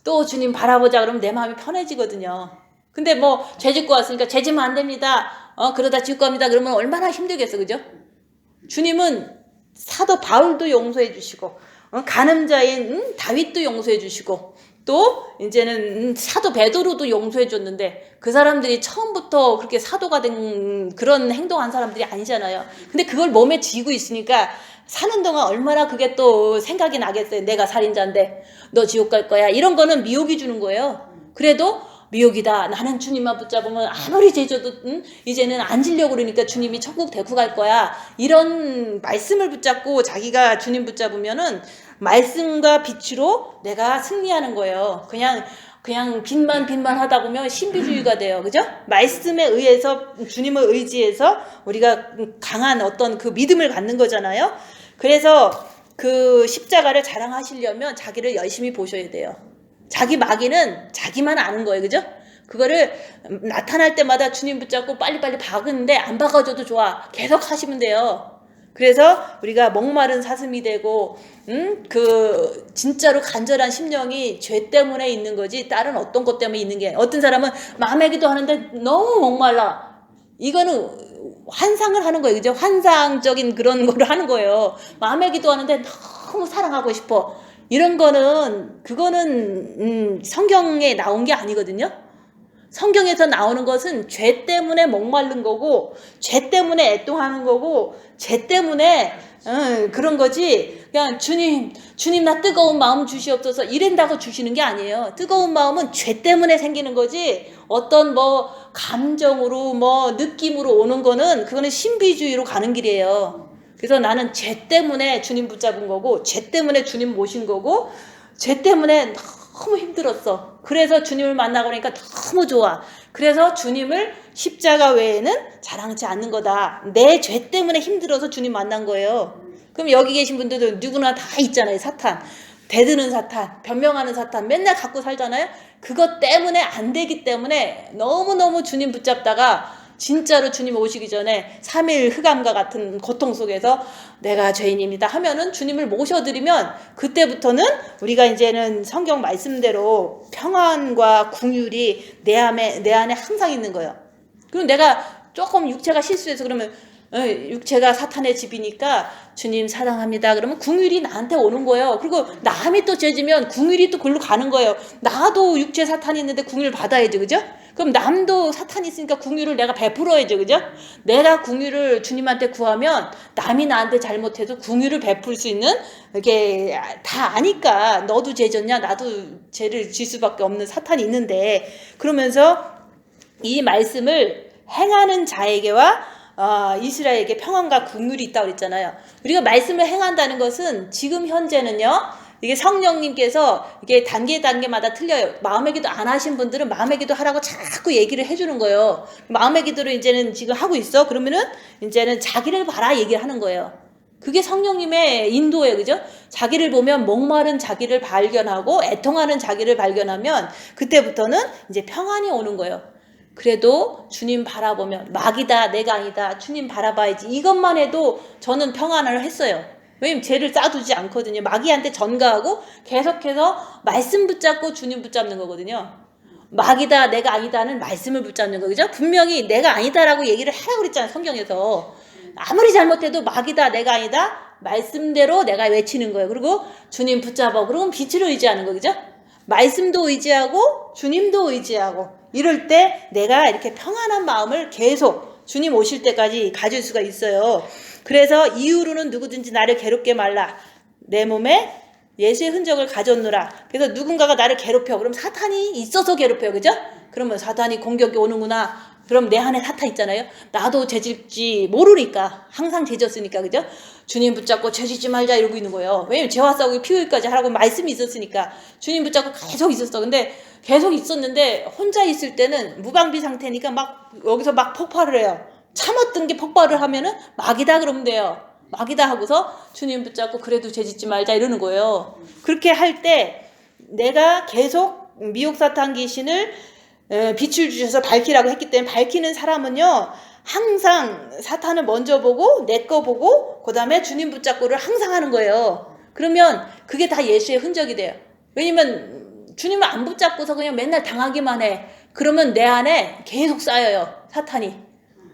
또 주님 바라보자 그러면 내 마음이 편해지거든요. 근데 뭐 죄 짓고 왔으니까 죄 지면 안 됩니다. 그러다 질 겁니다. 그러면 얼마나 힘들겠어. 그죠? 주님은 사도 바울도 용서해 주시고 간음자인 다윗도 용서해 주시고 또 이제는 사도 베드로도 용서해 줬는데 그 사람들이 처음부터 그렇게 사도가 된 그런 행동한 사람들이 아니잖아요. 근데 그걸 몸에 쥐고 있으니까 사는 동안 얼마나 그게 또 생각이 나겠어요. 내가 살인자인데 너 지옥 갈 거야. 이런 거는 미혹이 주는 거예요. 그래도 미혹이다. 나는 주님만 붙잡으면 아무리 죄져도 이제는 안 지려고 그러니까 주님이 천국 데리고 갈 거야. 이런 말씀을 붙잡고 자기가 주님 붙잡으면은 말씀과 빛으로 내가 승리하는 거예요. 그냥 빛만 하다 보면 신비주의가 돼요. 그죠? 말씀에 의해서 주님을 의지해서 우리가 강한 어떤 그 믿음을 갖는 거잖아요. 그래서 그 십자가를 자랑하시려면 자기를 열심히 보셔야 돼요. 자기 마귀는 자기만 아는 거예요. 그죠? 그거를 나타날 때마다 주님 붙잡고 빨리빨리 박으는데 안 박아줘도 좋아. 계속 하시면 돼요. 그래서 우리가 목마른 사슴이 되고 그 진짜로 간절한 심령이 죄 때문에 있는 거지 다른 어떤 것 때문에 있는 게 아니라 어떤 사람은 마음의 기도하는데 너무 목말라. 이거는 환상을 하는 거예요. 그죠? 환상적인 그런 거를 하는 거예요. 마음의 기도하는데 너무 사랑하고 싶어. 이런 거는 그거는 성경에 나온 게 아니거든요. 성경에서 나오는 것은 죄 때문에 목마른 거고, 죄 때문에 애통하는 거고, 죄 때문에 그런 거지. 그냥 주님 나 뜨거운 마음 주시옵소서 이런다고 주시는 게 아니에요. 뜨거운 마음은 죄 때문에 생기는 거지, 어떤 뭐 감정으로 뭐 느낌으로 오는 거는 그거는 신비주의로 가는 길이에요. 그래서 나는 죄 때문에 주님 붙잡은 거고, 죄 때문에 주님 모신 거고, 죄 때문에 너무 힘들었어. 그래서 주님을 만나고 그러니까 너무 좋아. 그래서 주님을 십자가 외에는 자랑치 않는 거다. 내 죄 때문에 힘들어서 주님 만난 거예요. 그럼 여기 계신 분들도 누구나 다 있잖아요. 사탄, 대드는 사탄, 변명하는 사탄 맨날 갖고 살잖아요. 그것 때문에 안 되기 때문에 너무너무 주님 붙잡다가 진짜로 주님 오시기 전에 3일 흑암과 같은 고통 속에서 내가 죄인입니다 하면은 주님을 모셔드리면, 그때부터는 우리가 이제는 성경 말씀대로 평안과 긍휼이 내 안에 항상 있는 거예요. 그럼 내가 조금 육체가 실수해서 그러면 육체가 사탄의 집이니까 주님 사랑합니다 그러면 긍휼이 나한테 오는 거예요. 그리고 남이 또 죄지면 긍휼이 또 글로 가는 거예요. 나도 육체 사탄이 있는데 긍휼 받아야지, 그죠? 그럼 남도 사탄이 있으니까 긍휼을 내가 베풀어야죠, 그죠? 내가 긍휼을 주님한테 구하면 남이 나한테 잘못해도 긍휼을 베풀 수 있는, 이게 다 아니까 너도 죄졌냐 나도 죄를 질 수밖에 없는 사탄이 있는데, 그러면서 이 말씀을 행하는 자에게와 이스라엘에게 평안과 긍휼이 있다고 그랬잖아요. 우리가 말씀을 행한다는 것은 지금 현재는요, 이게 성령님께서 이게 단계마다 틀려요. 마음의 기도 안 하신 분들은 마음의 기도 하라고 자꾸 얘기를 해주는 거예요. 마음의 기도를 이제는 지금 하고 있어. 그러면은 이제는 자기를 봐라 얘기를 하는 거예요. 그게 성령님의 인도예요, 그죠? 자기를 보면 목마른 자기를 발견하고 애통하는 자기를 발견하면 그때부터는 이제 평안이 오는 거예요. 그래도 주님 바라보면 마귀다 내가 아니다 주님 바라봐야지, 이것만 해도 저는 평안을 했어요. 왜냐면 죄를 쌓아두지 않거든요. 마귀한테 전가하고 계속해서 말씀 붙잡고 주님 붙잡는 거거든요. 마귀다 내가 아니다는 말씀을 붙잡는 거죠. 분명히 내가 아니다라고 얘기를 하라고 그랬잖아요, 성경에서. 아무리 잘못해도 마귀다 내가 아니다 말씀대로 내가 외치는 거예요. 그리고 주님 붙잡아, 그러면 빛을 의지하는 거죠. 말씀도 의지하고 주님도 의지하고, 이럴 때 내가 이렇게 평안한 마음을 계속 주님 오실 때까지 가질 수가 있어요. 그래서 이후로는 누구든지 나를 괴롭게 말라. 내 몸에 예수의 흔적을 가졌노라. 그래서 누군가가 나를 괴롭혀. 그럼 사탄이 있어서 괴롭혀요, 그죠? 그러면 사탄이 공격이 오는구나. 그럼 내 안에 사탄 있잖아요. 나도 죄짓지 모르니까, 항상 죄졌으니까, 그죠? 주님 붙잡고 죄짓지 말자 이러고 있는 거예요. 왜냐면 죄와 싸우고 피 흘기까지 하라고 말씀이 있었으니까 주님 붙잡고 계속 있었어. 근데 계속 있었는데 혼자 있을 때는 무방비 상태니까 막 여기서 막 폭발을 해요. 참았던 게 폭발을 하면은 마귀다 그러면 돼요. 마귀다 하고서 주님 붙잡고 그래도 죄짓지 말자 이러는 거예요. 그렇게 할 때 내가 계속 미혹사탄 귀신을 빛을 주셔서 밝히라고 했기 때문에, 밝히는 사람은요 항상 사탄을 먼저 보고 내 거 보고 그 다음에 주님 붙잡고를 항상 하는 거예요. 그러면 그게 다 예수의 흔적이 돼요. 왜냐면 주님을 안 붙잡고서 그냥 맨날 당하기만 해. 그러면 내 안에 계속 쌓여요, 사탄이.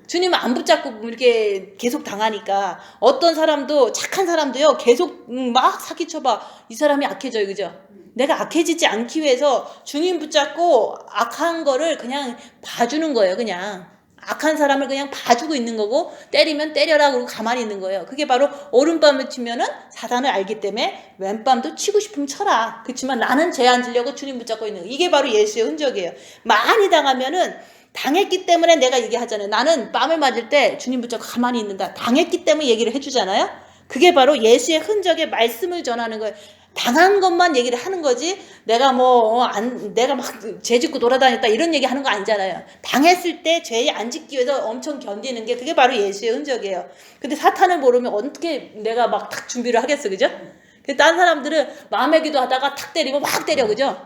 주님을 안 붙잡고 이렇게 계속 당하니까. 어떤 사람도, 착한 사람도요 계속 막 사기쳐봐, 이 사람이 악해져요, 그죠? 내가 악해지지 않기 위해서 주님 붙잡고 악한 거를 그냥 봐주는 거예요. 그냥 악한 사람을 그냥 봐주고 있는 거고, 때리면 때려라 그러고 가만히 있는 거예요. 그게 바로 오른밤을 치면은 사단을 알기 때문에 왼밤도 치고 싶으면 쳐라. 그렇지만 나는 죄 안 지려고 주님 붙잡고 있는 거예요. 이게 바로 예수의 흔적이에요. 많이 당하면은, 당했기 때문에 내가 얘기하잖아요. 나는 뺨을 맞을 때 주님 붙잡고 가만히 있는다. 당했기 때문에 얘기를 해주잖아요. 그게 바로 예수의 흔적의 말씀을 전하는 거예요. 당한 것만 얘기를 하는 거지, 내가 내가 막 죄 짓고 돌아다녔다 이런 얘기 하는 거 아니잖아요. 당했을 때 죄 안 짓기 위해서 엄청 견디는 게, 그게 바로 예수의 흔적이에요. 근데 사탄을 모르면 어떻게 내가 막 탁 준비를 하겠어, 그죠? 다른 사람들은 마음의 기도 하다가 탁 때리면 막 때려, 그죠?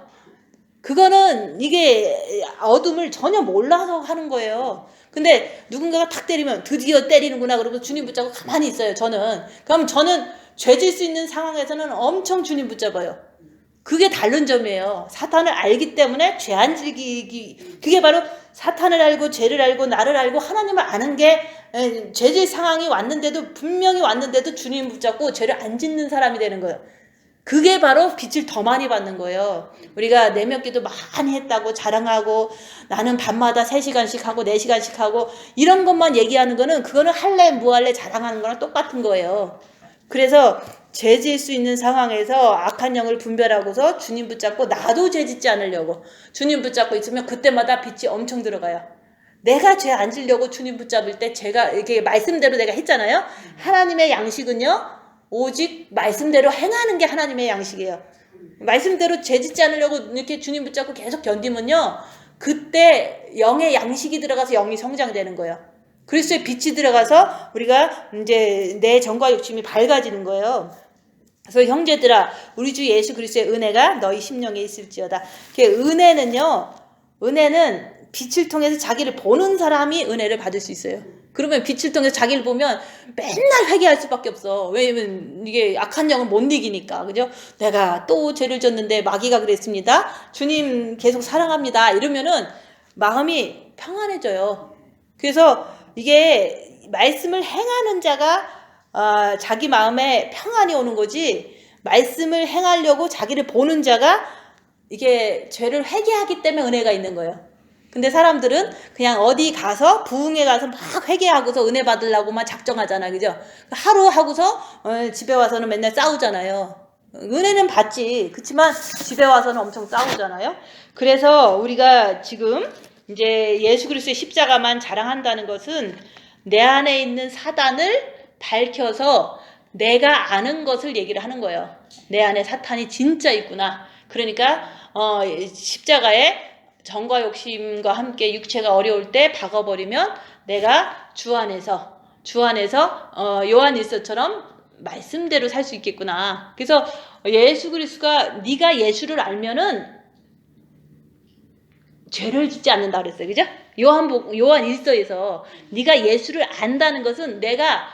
그거는 이게 어둠을 전혀 몰라서 하는 거예요. 근데 누군가가 탁 때리면 드디어 때리는구나 그러고 주님 붙잡고 가만히 있어요, 저는. 그럼 저는 죄질 수 있는 상황에서는 엄청 주님 붙잡아요. 그게 다른 점이에요. 사탄을 알기 때문에 죄 안 지기, 그게 바로 사탄을 알고 죄를 알고 나를 알고 하나님을 아는 게, 죄질 상황이 왔는데도, 분명히 왔는데도 주님 붙잡고 죄를 안 짓는 사람이 되는 거예요. 그게 바로 빛을 더 많이 받는 거예요. 우리가 내몇기도 많이 했다고 자랑하고 나는 밤마다 3시간씩 하고 4시간씩 하고 이런 것만 얘기하는 거는 그거는 할래 무할래 자랑하는 거랑 똑같은 거예요. 그래서 죄 지을 수 있는 상황에서 악한 영을 분별하고서 주님 붙잡고 나도 죄 짓지 않으려고 주님 붙잡고 있으면 그때마다 빛이 엄청 들어가요. 내가 죄 안 지려고 주님 붙잡을 때 제가 이렇게 말씀대로 내가 했잖아요. 하나님의 양식은요. 오직 말씀대로 행하는 게 하나님의 양식이에요. 말씀대로 죄 짓지 않으려고 이렇게 주님 붙잡고 계속 견디면요. 그때 영의 양식이 들어가서 영이 성장되는 거예요. 그리스도의 빛이 들어가서 우리가 이제 내 정과 욕심이 밝아지는 거예요. 그래서 형제들아 우리 주 예수 그리스도의 은혜가 너희 심령에 있을지어다. 은혜는 빛을 통해서 자기를 보는 사람이 은혜를 받을 수 있어요. 그러면 빛을 통해서 자기를 보면 맨날 회개할 수밖에 없어. 왜냐면 이게 악한 영은 못 이기니까. 그죠? 내가 또 죄를 졌는데 마귀가 그랬습니다. 주님 계속 사랑합니다. 이러면은 마음이 평안해져요. 그래서 이게 말씀을 행하는 자가 자기 마음에 평안이 오는 거지, 말씀을 행하려고 자기를 보는 자가 이게 죄를 회개하기 때문에 은혜가 있는 거예요. 근데 사람들은 그냥 어디 가서 부흥회 가서 막 회개하고서 은혜 받으려고만 작정하잖아. 그죠? 하루 하고서 집에 와서는 맨날 싸우잖아요. 은혜는 받지. 그렇지만 집에 와서는 엄청 싸우잖아요. 그래서 우리가 지금 이제 예수 그리스도의 십자가만 자랑한다는 것은 내 안에 있는 사단을 밝혀서 내가 아는 것을 얘기를 하는 거예요. 내 안에 사탄이 진짜 있구나. 그러니까 십자가에 정과 욕심과 함께 육체가 어려울 때 박아버리면 내가 주 안에서 요한일서처럼 말씀대로 살 수 있겠구나. 그래서 예수 그리스도가 네가 예수를 알면은 죄를 짓지 않는다 그랬어요. 그죠? 요한일서에서 네가 예수를 안다는 것은 내가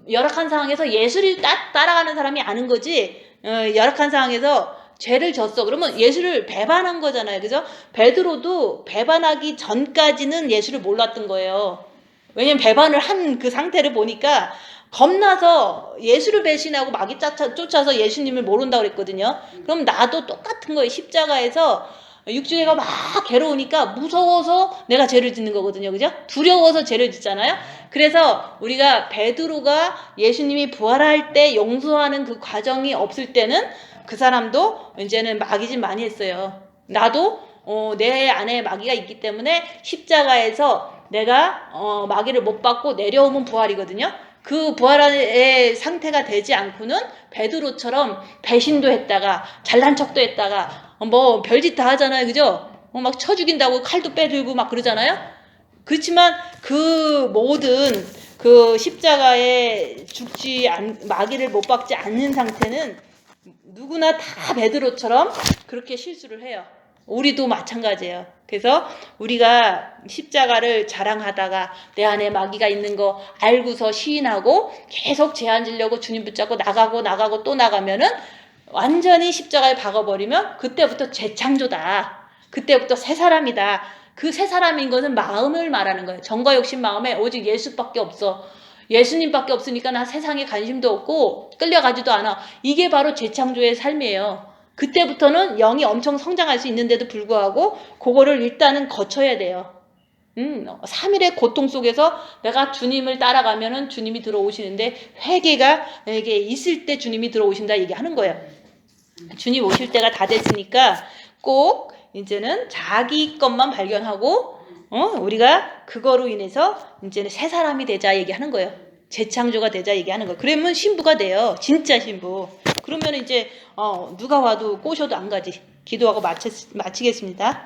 열악한 상황에서 예수를 따라가는 사람이 아는 거지, 열악한 상황에서 죄를 졌어. 그러면 예수를 배반한 거잖아요. 그죠? 베드로도 배반하기 전까지는 예수를 몰랐던 거예요. 왜냐면 배반을 한 그 상태를 보니까 겁나서 예수를 배신하고 마귀 쫓아서 예수님을 모른다고 그랬거든요. 그럼 나도 똑같은 거예요. 십자가에서 육주제가 막 괴로우니까 무서워서 내가 죄를 짓는 거거든요. 그죠? 두려워서 죄를 짓잖아요. 그래서 우리가 베드로가 예수님이 부활할 때 용서하는 그 과정이 없을 때는 그 사람도 이제는 마귀짓 많이 했어요. 나도 내 안에 마귀가 있기 때문에 십자가에서 내가 마귀를 못 받고 내려오면 부활이거든요. 그 부활의 상태가 되지 않고는 베드로처럼 배신도 했다가 잘난 척도 했다가 뭐 별짓 다 하잖아요. 그죠? 막 쳐 죽인다고 칼도 빼들고 막 그러잖아요. 그렇지만 그 모든 그 십자가에 마귀를 못 박지 않는 상태는 누구나 다 베드로처럼 그렇게 실수를 해요. 우리도 마찬가지예요. 그래서 우리가 십자가를 자랑하다가 내 안에 마귀가 있는 거 알고서 시인하고 계속 죄 안 지려고 주님 붙잡고 나가고 또 나가면은 완전히 십자가에 박아버리면 그때부터 재창조다. 그때부터 새 사람이다. 그 새 사람인 것은 마음을 말하는 거예요. 정과 욕심 마음에 오직 예수밖에 없어. 예수님밖에 없으니까 나 세상에 관심도 없고 끌려가지도 않아. 이게 바로 재창조의 삶이에요. 그때부터는 영이 엄청 성장할 수 있는데도 불구하고 그거를 일단은 거쳐야 돼요. 3일의 고통 속에서 내가 주님을 따라가면은 주님이 들어오시는데 회개가 이게 있을 때 주님이 들어오신다 얘기하는 거예요. 주님 오실 때가 다 됐으니까 꼭 이제는 자기 것만 발견하고 우리가 그거로 인해서 이제는 새 사람이 되자 얘기하는 거예요. 재창조가 되자 얘기하는 거예요. 그러면 신부가 돼요. 진짜 신부. 그러면 이제 누가 와도 꼬셔도 안 가지. 기도하고 마치겠습니다.